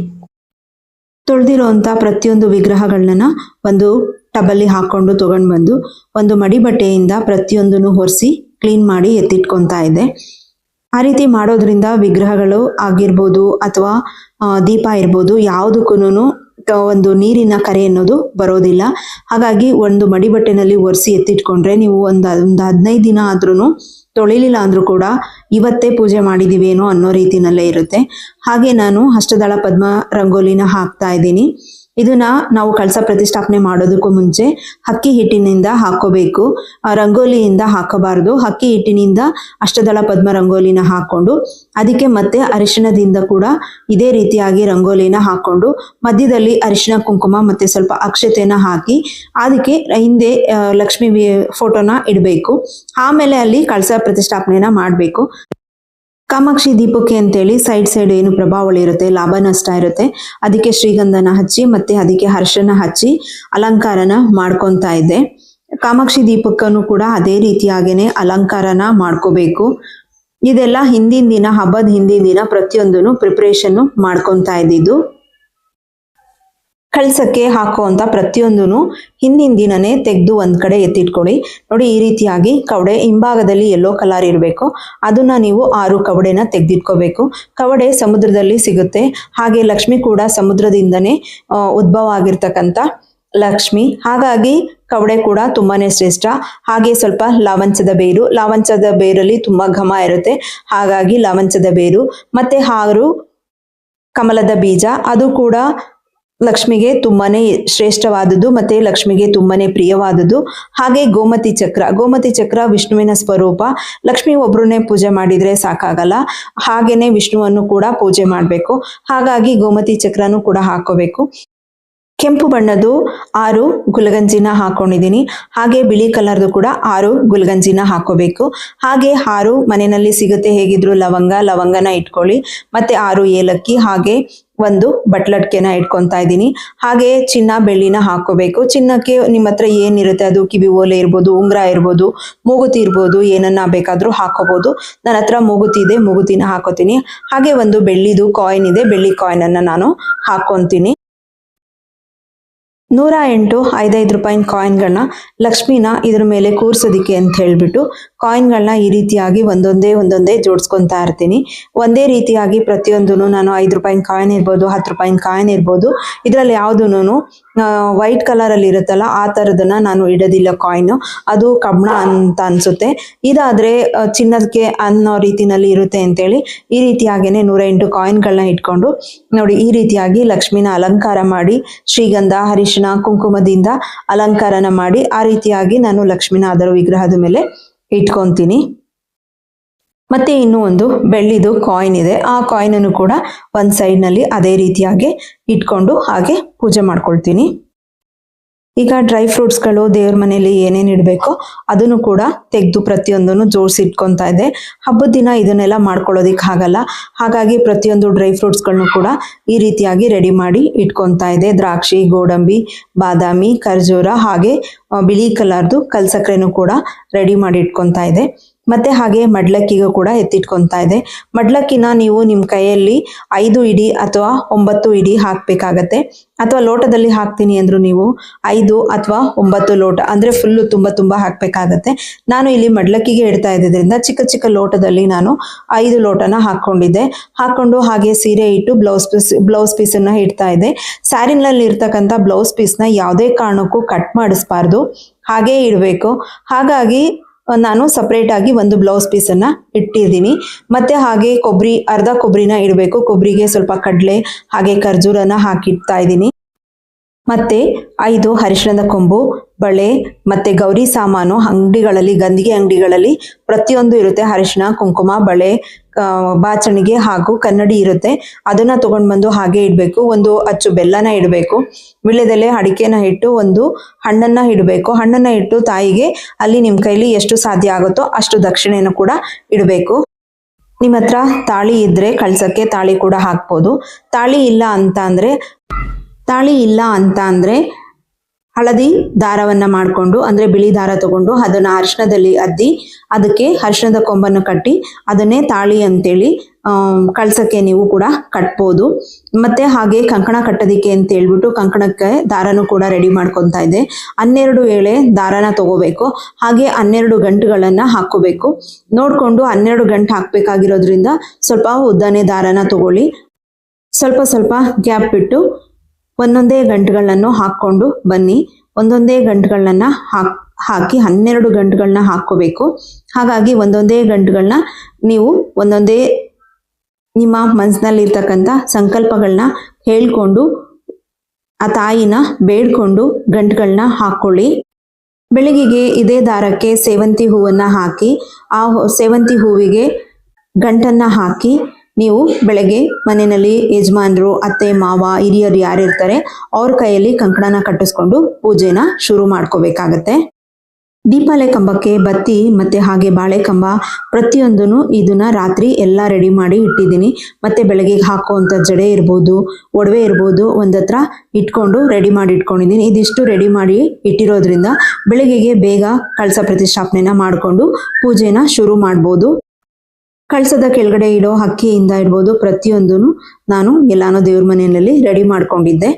ತೊಳೆದಿರೋಂಥ ಪ್ರತಿಯೊಂದು ವಿಗ್ರಹಗಳನ್ನ ಒಂದು ಟಬಲ್ಲಿ ಹಾಕ್ಕೊಂಡು ತೊಗೊಂಡು ಬಂದು ಒಂದು ಮಡಿ ಬಟ್ಟೆಯಿಂದ ಪ್ರತಿಯೊಂದನ್ನು ಒರೆಸಿ ಕ್ಲೀನ್ ಮಾಡಿ ಎತ್ತಿಟ್ಕೊತಾ ಇದೆ. ಆ ರೀತಿ ಮಾಡೋದ್ರಿಂದ ವಿಗ್ರಹಗಳು ಆಗಿರ್ಬೋದು ಅಥವಾ ದೀಪ ಇರ್ಬೋದು ಯಾವುದಕ್ಕೂ ಒಂದು ನೀರಿನ ಕರೆ ಅನ್ನೋದು ಬರೋದಿಲ್ಲ. ಹಾಗಾಗಿ ಒಂದು ಮಡಿ ಬಟ್ಟೆನಲ್ಲಿ ಒರೆಸಿ ಎತ್ತಿಟ್ಕೊಂಡ್ರೆ ನೀವು ಒಂದು 15 ದಿನ ಆದ್ರೂ ತೊಳಿಲಿಲ್ಲ ಅಂದ್ರೂ ಕೂಡ ಇವತ್ತೇ ಪೂಜೆ ಮಾಡಿದೀವೇನೋ ಅನ್ನೋ ರೀತಿನಲ್ಲೇ ಇರುತ್ತೆ. ಹಾಗೆ ನಾನು ಅಷ್ಟದಳ ಪದ್ಮ ರಂಗೋಲಿನ ಹಾಕ್ತಾ ಇದ್ದೀನಿ. ಇದನ್ನ ನಾವು ಕಳಸ ಪ್ರತಿಷ್ಠಾಪನೆ ಮಾಡೋದಕ್ಕೂ ಮುಂಚೆ ಅಕ್ಕಿ ಹಿಟ್ಟಿನಿಂದ ಹಾಕೋಬೇಕು, ರಂಗೋಲಿಯಿಂದ ಹಾಕಬಾರ್ದು. ಅಕ್ಕಿ ಹಿಟ್ಟಿನಿಂದ ಅಷ್ಟದಳ ಪದ್ಮ ರಂಗೋಲಿನ ಹಾಕೊಂಡು ಅದಕ್ಕೆ ಮತ್ತೆ ಅರಿಶಿಣದಿಂದ ಕೂಡ ಇದೇ ರೀತಿಯಾಗಿ ರಂಗೋಲಿನ ಹಾಕೊಂಡು ಮಧ್ಯದಲ್ಲಿ ಅರಿಶಿಣ ಕುಂಕುಮ ಮತ್ತೆ ಸ್ವಲ್ಪ ಅಕ್ಷತೆನ ಹಾಕಿ ಅದಕ್ಕೆ ಹಿಂದೆ ಲಕ್ಷ್ಮೀ ಫೋಟೋನ ಇಡಬೇಕು. ಆಮೇಲೆ ಅಲ್ಲಿ ಕಳಸ ಪ್ರತಿಷ್ಠಾಪನೆನ ಮಾಡಬೇಕು. ಕಾಮಾಕ್ಷಿ ದೀಪಕ್ಕೆ ಅಂತೇಳಿ ಸೈಡ್ ಏನು ಪ್ರಭಾವಳಿ ಇರುತ್ತೆ, ಲಾಭ ನಷ್ಟ ಇರುತ್ತೆ, ಅದಕ್ಕೆ ಶ್ರೀಗಂಧನ ಹಚ್ಚಿ ಮತ್ತೆ ಅದಕ್ಕೆ ಅರಿಶಿಣ ಹಚ್ಚಿ ಅಲಂಕಾರನ ಮಾಡ್ಕೊತಾ ಇದ್ದೆ. ಕಾಮಾಕ್ಷಿ ದೀಪಕ್ಕೂ ಕೂಡ ಅದೇ ರೀತಿಯಾಗೇನೆ ಅಲಂಕಾರನ ಮಾಡ್ಕೋಬೇಕು. ಇದೆಲ್ಲ ಹಿಂದಿನ ದಿನ, ಹಬ್ಬದ ಹಿಂದಿನ ದಿನ ಪ್ರತಿಯೊಂದನ್ನು ಪ್ರಿಪ್ರೇಷನ್ ಮಾಡ್ಕೊತಾ ಇದ್ದಿದ್ದು. ಕಳಸಕ್ಕೆ ಹಾಕುವಂತ ಪ್ರತಿಯೊಂದನ್ನು ಹಿಂದಿನ ದಿನನೇ ತೆಗೆದು ಒಂದ್ ಕಡೆ ಎತ್ತಿಟ್ಕೊಳ್ಳಿ. ನೋಡಿ, ಈ ರೀತಿಯಾಗಿ ಕವಡೆ ಹಿಂಭಾಗದಲ್ಲಿ ಯೆಲ್ಲೋ ಕಲರ್ ಇರಬೇಕು, ಅದನ್ನ ನೀವು 6 ಕವಡೆನ ತೆಗೆದಿಟ್ಕೋಬೇಕು. ಕವಡೆ ಸಮುದ್ರದಲ್ಲಿ ಸಿಗುತ್ತೆ. ಹಾಗೆ ಲಕ್ಷ್ಮಿ ಕೂಡ ಸಮುದ್ರದಿಂದನೇ ಉದ್ಭವ ಆಗಿರ್ತಕ್ಕಂಥ ಲಕ್ಷ್ಮಿ. ಹಾಗಾಗಿ ಕವಡೆ ಕೂಡ ತುಂಬಾನೇ ಶ್ರೇಷ್ಠ. ಹಾಗೆ ಸ್ವಲ್ಪ ಲಾವಂಚದ ಬೇರಲ್ಲಿ ತುಂಬಾ ಘಮ ಇರುತ್ತೆ. ಹಾಗಾಗಿ ಲಾವಂಚದ ಬೇರು ಮತ್ತೆ 6 ಕಮಲದ ಬೀಜ, ಅದು ಕೂಡ ಲಕ್ಷ್ಮಿಗೆ ತುಂಬಾನೇ ಶ್ರೇಷ್ಠವಾದದ್ದು ಮತ್ತೆ ಲಕ್ಷ್ಮಿಗೆ ತುಂಬಾನೇ ಪ್ರಿಯವಾದದ್ದು. ಹಾಗೆ ಗೋಮತಿ ಚಕ್ರ ವಿಷ್ಣುವಿನ ಸ್ವರೂಪ. ಲಕ್ಷ್ಮಿ ಒಬ್ರನ್ನೇ ಪೂಜೆ ಮಾಡಿದ್ರೆ ಸಾಕಾಗಲ್ಲ, ಹಾಗೇನೆ ವಿಷ್ಣುವನ್ನು ಕೂಡ ಪೂಜೆ ಮಾಡಬೇಕು. ಹಾಗಾಗಿ ಗೋಮತಿ ಚಕ್ರನು ಕೂಡ ಹಾಕೋಬೇಕು. ಕೆಂಪು ಬಣ್ಣದ್ದು 6 ಗುಲಗಂಜಿನ ಹಾಕೊಂಡಿದ್ದೀನಿ. ಹಾಗೆ ಬಿಳಿ ಕಲರ್ದು ಕೂಡ 6 ಗುಲಗಂಜಿನ ಹಾಕೋಬೇಕು. ಹಾಗೆ 6 ಮನೆಯಲ್ಲಿ ಸಿಗುತ್ತೆ ಹೇಗಿದ್ರು ಲವಂಗನ ಇಟ್ಕೊಳ್ಳಿ. ಮತ್ತೆ 6 ಏಲಕ್ಕಿ, ಹಾಗೆ 1 ಬಟ್ಲಟ್ಕೆನ ಇಟ್ಕೊತಾ ಇದ್ದೀನಿ. ಹಾಗೆ ಚಿನ್ನ ಬೆಳ್ಳಿನ ಹಾಕೋಬೇಕು. ಚಿನ್ನಕ್ಕೆ ನಿಮ್ಮ ಹತ್ರ ಏನಿರುತ್ತೆ ಅದು ಕಿವಿ ಓಲೆ ಇರ್ಬೋದು, ಉಂಗ್ರ ಇರ್ಬೋದು, ಮೂಗುತಿ ಇರ್ಬೋದು, ಏನನ್ನ ಬೇಕಾದ್ರೂ ಹಾಕೋಬಹುದು. ನನ್ನ ಹತ್ರ ಮೂಗುತಿ ಇದೆ, ಮೂಗುತಿನ ಹಾಕೋತೀನಿ. ಹಾಗೆ 1 ಬೆಳ್ಳಿದು ಕಾಯಿನ್ ಇದೆ, ಬೆಳ್ಳಿ ಕಾಯಿನ್ ಅನ್ನ ನಾನು ಹಾಕೊಂತೀನಿ. 108 5 ರೂಪಾಯಿ ಕಾಯಿನ್ಗಳನ್ನ ಲಕ್ಷ್ಮಿನ ಇದ್ರ ಮೇಲೆ ಕೂರ್ಸೋದಿಕ್ಕೆ ಅಂತ ಹೇಳ್ಬಿಟ್ಟು ಕಾಯಿನ್ಗಳನ್ನ ಈ ರೀತಿಯಾಗಿ ಒಂದೊಂದೇ ಜೋಡಿಸ್ಕೊಂತಾ ಇರ್ತೀನಿ. ಒಂದೇ ರೀತಿಯಾಗಿ ಪ್ರತಿಯೊಂದೂ ನಾನು 5 ರೂಪಾಯಿ ಕಾಯಿನ್ ಇರ್ಬೋದು, 10 ರೂಪಾಯಿ ಕಾಯಿನ್ ಇರ್ಬೋದು, ಇದರಲ್ಲಿ ಯಾವುದೂ ವೈಟ್ ಕಲರ್ ಅಲ್ಲಿ ಇರುತ್ತಲ್ಲ ಆ ತರದನ್ನ ನಾನು ಇಡೋದಿಲ್ಲ. ಕಾಯಿನ್ ಅದು ಕಬ್ಬಣ ಅಂತ ಅನ್ಸುತ್ತೆ. ಇದಾದ್ರೆ ಚಿನ್ನದಕ್ಕೆ ಅನ್ನೋ ರೀತಿನಲ್ಲಿ ಇರುತ್ತೆ ಅಂತೇಳಿ ಈ ರೀತಿಯಾಗೇನೆ 108 ಕಾಯಿನ್ಗಳನ್ನ ಇಟ್ಕೊಂಡು ನೋಡಿ ಈ ರೀತಿಯಾಗಿ ಲಕ್ಷ್ಮಿನ ಅಲಂಕಾರ ಮಾಡಿ ಶ್ರೀಗಂಧ, ಅರಿಶಿಣ, ಕುಂಕುಮದಿಂದ ಅಲಂಕಾರನ ಮಾಡಿ ಆ ರೀತಿಯಾಗಿ ನಾನು ಲಕ್ಷ್ಮಿನ ಅದರ ವಿಗ್ರಹದ ಮೇಲೆ ಇಟ್ಕೊಂತೀನಿ. ಮತ್ತೆ ಇನ್ನೂ 1 ಬೆಳ್ಳಿದು ಕಾಯಿನ್ ಇದೆ, ಆ ಕಾಯಿನ್ ಅನ್ನು ಕೂಡ ಒಂದ್ ಸೈಡ್ ನಲ್ಲಿ ಅದೇ ರೀತಿಯಾಗಿ ಇಟ್ಕೊಂಡು ಹಾಗೆ ಪೂಜೆ ಮಾಡ್ಕೊಳ್ತೀನಿ. ಈಗ ಡ್ರೈ ಫ್ರೂಟ್ಸ್ಗಳು ದೇವ್ರ ಮನೆಯಲ್ಲಿ ಏನೇನು ಇಡಬೇಕೋ ಅದನ್ನು ಕೂಡ ತೆಗೆದು ಪ್ರತಿಯೊಂದನ್ನು ಜೋಡಿಸಿ ಇಟ್ಕೊತಾ ಇದೆ. ಹಬ್ಬದ ದಿನ ಇದನ್ನೆಲ್ಲ ಮಾಡ್ಕೊಳ್ಳೋದಿಕ್ ಆಗಲ್ಲ. ಹಾಗಾಗಿ ಪ್ರತಿಯೊಂದು ಡ್ರೈ ಫ್ರೂಟ್ಸ್ಗಳನ್ನು ಕೂಡ ಈ ರೀತಿಯಾಗಿ ರೆಡಿ ಮಾಡಿ ಇಟ್ಕೊತಾ ಇದೆ. ದ್ರಾಕ್ಷಿ, ಗೋಡಂಬಿ, ಬಾದಾಮಿ, ಖರ್ಜೂರ, ಹಾಗೆ ಬಿಳಿ ಕಲರ್ದು ಕಲ್ಸಕ್ರೆನೂ ಕೂಡ ರೆಡಿ ಮಾಡಿ ಇಟ್ಕೊತಾ ಇದೆ. ಮತ್ತೆ ಹಾಗೆ ಮಡ್ಲಕ್ಕಿಗೂ ಕೂಡ ಎತ್ತಿಟ್ಕೊತಾ ಇದೆ. ಮಡ್ಲಕ್ಕಿನ ನೀವು ನಿಮ್ಮ ಕೈಯಲ್ಲಿ 5 ಇಡಿ ಅಥವಾ 9 ಇಡಿ ಹಾಕ್ಬೇಕಾಗತ್ತೆ. ಅಥವಾ ಲೋಟದಲ್ಲಿ ಹಾಕ್ತೀನಿ ಅಂದ್ರು ನೀವು 5 ಅಥವಾ 9 ಲೋಟ ಅಂದ್ರೆ ಫುಲ್ಲು ತುಂಬಾ ಹಾಕ್ಬೇಕಾಗತ್ತೆ. ನಾನು ಇಲ್ಲಿ ಮಡ್ಲಕ್ಕಿಗೆ ಇಡ್ತಾ ಇದ್ದಿದ್ರಿಂದ ಚಿಕ್ಕ ಲೋಟದಲ್ಲಿ ನಾನು 5 ಲೋಟನ ಹಾಕೊಂಡು ಹಾಗೆ ಸೀರೆ ಇಟ್ಟು ಬ್ಲೌಸ್ ಪೀಸ್ ಅನ್ನ ಇಡ್ತಾ ಇದೆ. ಸ್ಯಾರಿನಲ್ಲಿ ಇರ್ತಕ್ಕಂಥ ಬ್ಲೌಸ್ ಪೀಸ್ ನ ಯಾವುದೇ ಕಾರಣಕ್ಕೂ ಕಟ್ ಮಾಡಿಸ್ಬಾರ್ದು, ಹಾಗೆ ಇಡಬೇಕು. ಹಾಗಾಗಿ ನಾನು ಸಪರೇಟ್ ಆಗಿ 1 ಬ್ಲೌಸ್ ಪೀಸ್ ಅನ್ನ ಇಟ್ಟಿದ್ದೀನಿ. ಮತ್ತೆ ಹಾಗೆ ಅರ್ಧ ಕೊಬ್ಬರಿನ ಇಡಬೇಕು. ಕೊಬ್ಬರಿಗೆ ಸ್ವಲ್ಪ ಕಡಲೆ ಹಾಗೆ ಖರ್ಜೂರನ ಹಾಕಿಡ್ತಾ ಇದ್ದೀನಿ. ಮತ್ತೆ 5 ಅರಿಶಿಣದ ಕೊಂಬು, ಬಳೆ ಮತ್ತೆ ಗೌರಿ ಸಾಮಾನು ಅಂಗಡಿಗಳಲ್ಲಿ, ಗಂದಿಗೆ ಅಂಗಡಿಗಳಲ್ಲಿ ಪ್ರತಿಯೊಂದು ಇರುತ್ತೆ. ಅರಿಶಿನ, ಕುಂಕುಮ, ಬಳೆ, ಬಾಚಣಿಗೆ ಹಾಗೂ ಕನ್ನಡಿ ಇರುತ್ತೆ. ಅದನ್ನ ತಗೊಂಡ್ ಬಂದು ಹಾಗೆ ಇಡಬೇಕು. ಒಂದು ಅಚ್ಚು ಬೆಲ್ಲನ ಇಡಬೇಕು. ವಿಳ್ಯದೆಲೆ, ಅಡಿಕೆನ ಇಟ್ಟು ಒಂದು ಹಣ್ಣನ್ನ ಇಡಬೇಕು. ಹಣ್ಣನ್ನ ಇಟ್ಟು ತಾಯಿಗೆ ಅಲ್ಲಿ ನಿಮ್ಮ ಕೈಲಿ ಎಷ್ಟು ಸಾಧ್ಯ ಆಗುತ್ತೋ ಅಷ್ಟು ದಕ್ಷಿಣೆಯನ್ನು ಕೂಡ ಇಡಬೇಕು. ನಿಮ್ಮ ಹತ್ರ ತಾಳಿ ಇದ್ರೆ ಕಳ್ಸಕ್ಕೆ ತಾಳಿ ಕೂಡ ಹಾಕ್ಬೋದು. ತಾಳಿ ಇಲ್ಲ ಅಂತ ಅಂದ್ರೆ ಹಳದಿ ದಾರವನ್ನ ಮಾಡಿಕೊಂಡು, ಅಂದ್ರೆ ಬಿಳಿ ದಾರ ತಗೊಂಡು ಅದನ್ನ ಅರಿಶಿಣದಲ್ಲಿ ಅದ್ದಿ ಅದಕ್ಕೆ ಅರಿಶಿಣದ ಕೊಂಬನ್ನು ಕಟ್ಟಿ ಅದನ್ನೇ ತಾಳಿ ಅಂತೇಳಿ ಕಳ್ಸಕ್ಕೆ ನೀವು ಕೂಡ ಕಟ್ಬೋದು. ಮತ್ತೆ ಹಾಗೆ ಕಂಕಣ ಕಟ್ಟೋದಿಕ್ಕೆ ಅಂತ ಹೇಳ್ಬಿಟ್ಟು ಕಂಕಣಕ್ಕೆ ದಾರನು ಕೂಡ ರೆಡಿ ಮಾಡ್ಕೊತಾ ಇದೆ. 12 ಎಳೆ ದಾರನ ತಗೋಬೇಕು. ಹಾಗೆ 12 ಗಂಟುಗಳನ್ನ ಹಾಕೋಬೇಕು. ನೋಡ್ಕೊಂಡು 12 ಗಂಟು ಹಾಕ್ಬೇಕಾಗಿರೋದ್ರಿಂದ ಸ್ವಲ್ಪ ಉದ್ದನೆ ದಾರನ ತಗೊಳ್ಳಿ. ಸ್ವಲ್ಪ ಗ್ಯಾಪ್ ಬಿಟ್ಟು ಒಂದೊಂದೇ ಗಂಟುಗಳನ್ನು ಹಾಕ್ಕೊಂಡು ಬನ್ನಿ. ಒಂದೊಂದೇ ಗಂಟುಗಳನ್ನ ಹಾಕಿ 12 ಗಂಟುಗಳನ್ನ ಹಾಕೋಬೇಕು. ಹಾಗಾಗಿ ಒಂದೊಂದೇ ಗಂಟುಗಳನ್ನ ನೀವು ಒಂದೊಂದೇ ನಿಮ್ಮ ಮನಸ್ಸಿನಲ್ಲಿ ಇರ್ತಕ್ಕಂಥ ಸಂಕಲ್ಪಗಳನ್ನ ಹೇಳ್ಕೊಂಡು ಆ ತಾಯಿನ ಬೇಡ್ಕೊಂಡು ಗಂಟುಗಳನ್ನ ಹಾಕೊಳ್ಳಿ. ಬೆಳಗಿಗೆ ಇದೇ ದಾರಕ್ಕೆ ಸೇವಂತಿ ಹೂವನ್ನ ಹಾಕಿ ಆ ಸೇವಂತಿ ಹೂವಿಗೆ ಗಂಟನ್ನ ಹಾಕಿ ನೀವು ಬೆಳಗ್ಗೆ ಮನೆಯಲ್ಲಿ ಯಜಮಾನರು, ಅತ್ತೆ, ಮಾವ, ಹಿರಿಯರು ಯಾರಿರ್ತಾರೆ ಅವ್ರ ಕೈಯಲ್ಲಿ ಕಂಕಣನ ಕಟ್ಟಿಸ್ಕೊಂಡು ಪೂಜೆನ ಶುರು ಮಾಡ್ಕೋಬೇಕಾಗತ್ತೆ. ದೀಪಾಲೆ ಕಂಬಕ್ಕೆ ಬತ್ತಿ ಮತ್ತೆ ಹಾಗೆ ಬಾಳೆ ಕಂಬ ಪ್ರತಿಯೊಂದೂ ಇದನ್ನ ರಾತ್ರಿ ಎಲ್ಲ ರೆಡಿ ಮಾಡಿ ಇಟ್ಟಿದ್ದೀನಿ. ಮತ್ತೆ ಬೆಳಗ್ಗೆ ಹಾಕುವಂಥ ಜಡೆ ಇರ್ಬೋದು, ಒಡವೆ ಇರ್ಬೋದು ಒಂದತ್ರ ಇಟ್ಕೊಂಡು ರೆಡಿ ಮಾಡಿ ಇಟ್ಕೊಂಡಿದ್ದೀನಿ. ಇದಿಷ್ಟು ರೆಡಿ ಮಾಡಿ ಇಟ್ಟಿರೋದ್ರಿಂದ ಬೆಳಗ್ಗೆಗೆ ಬೇಗ ಕಳಸ ಪ್ರತಿಷ್ಠಾಪನೆನ ಮಾಡಿಕೊಂಡು ಪೂಜೆನ ಶುರು ಮಾಡ್ಬೋದು. ಕಳಸದ ಕೆಳಗಡೆ ಇಡೋ ಅಕ್ಕಿಯಿಂದ ಇರ್ಬೋದು ಪ್ರತಿಯೊಂದೂ ನಾನು ಎಲ್ಲಾನು ದೇವ್ರ ಮನೆಯಲ್ಲಿ ರೆಡಿ ಮಾಡ್ಕೊಂಡಿದ್ದೆ.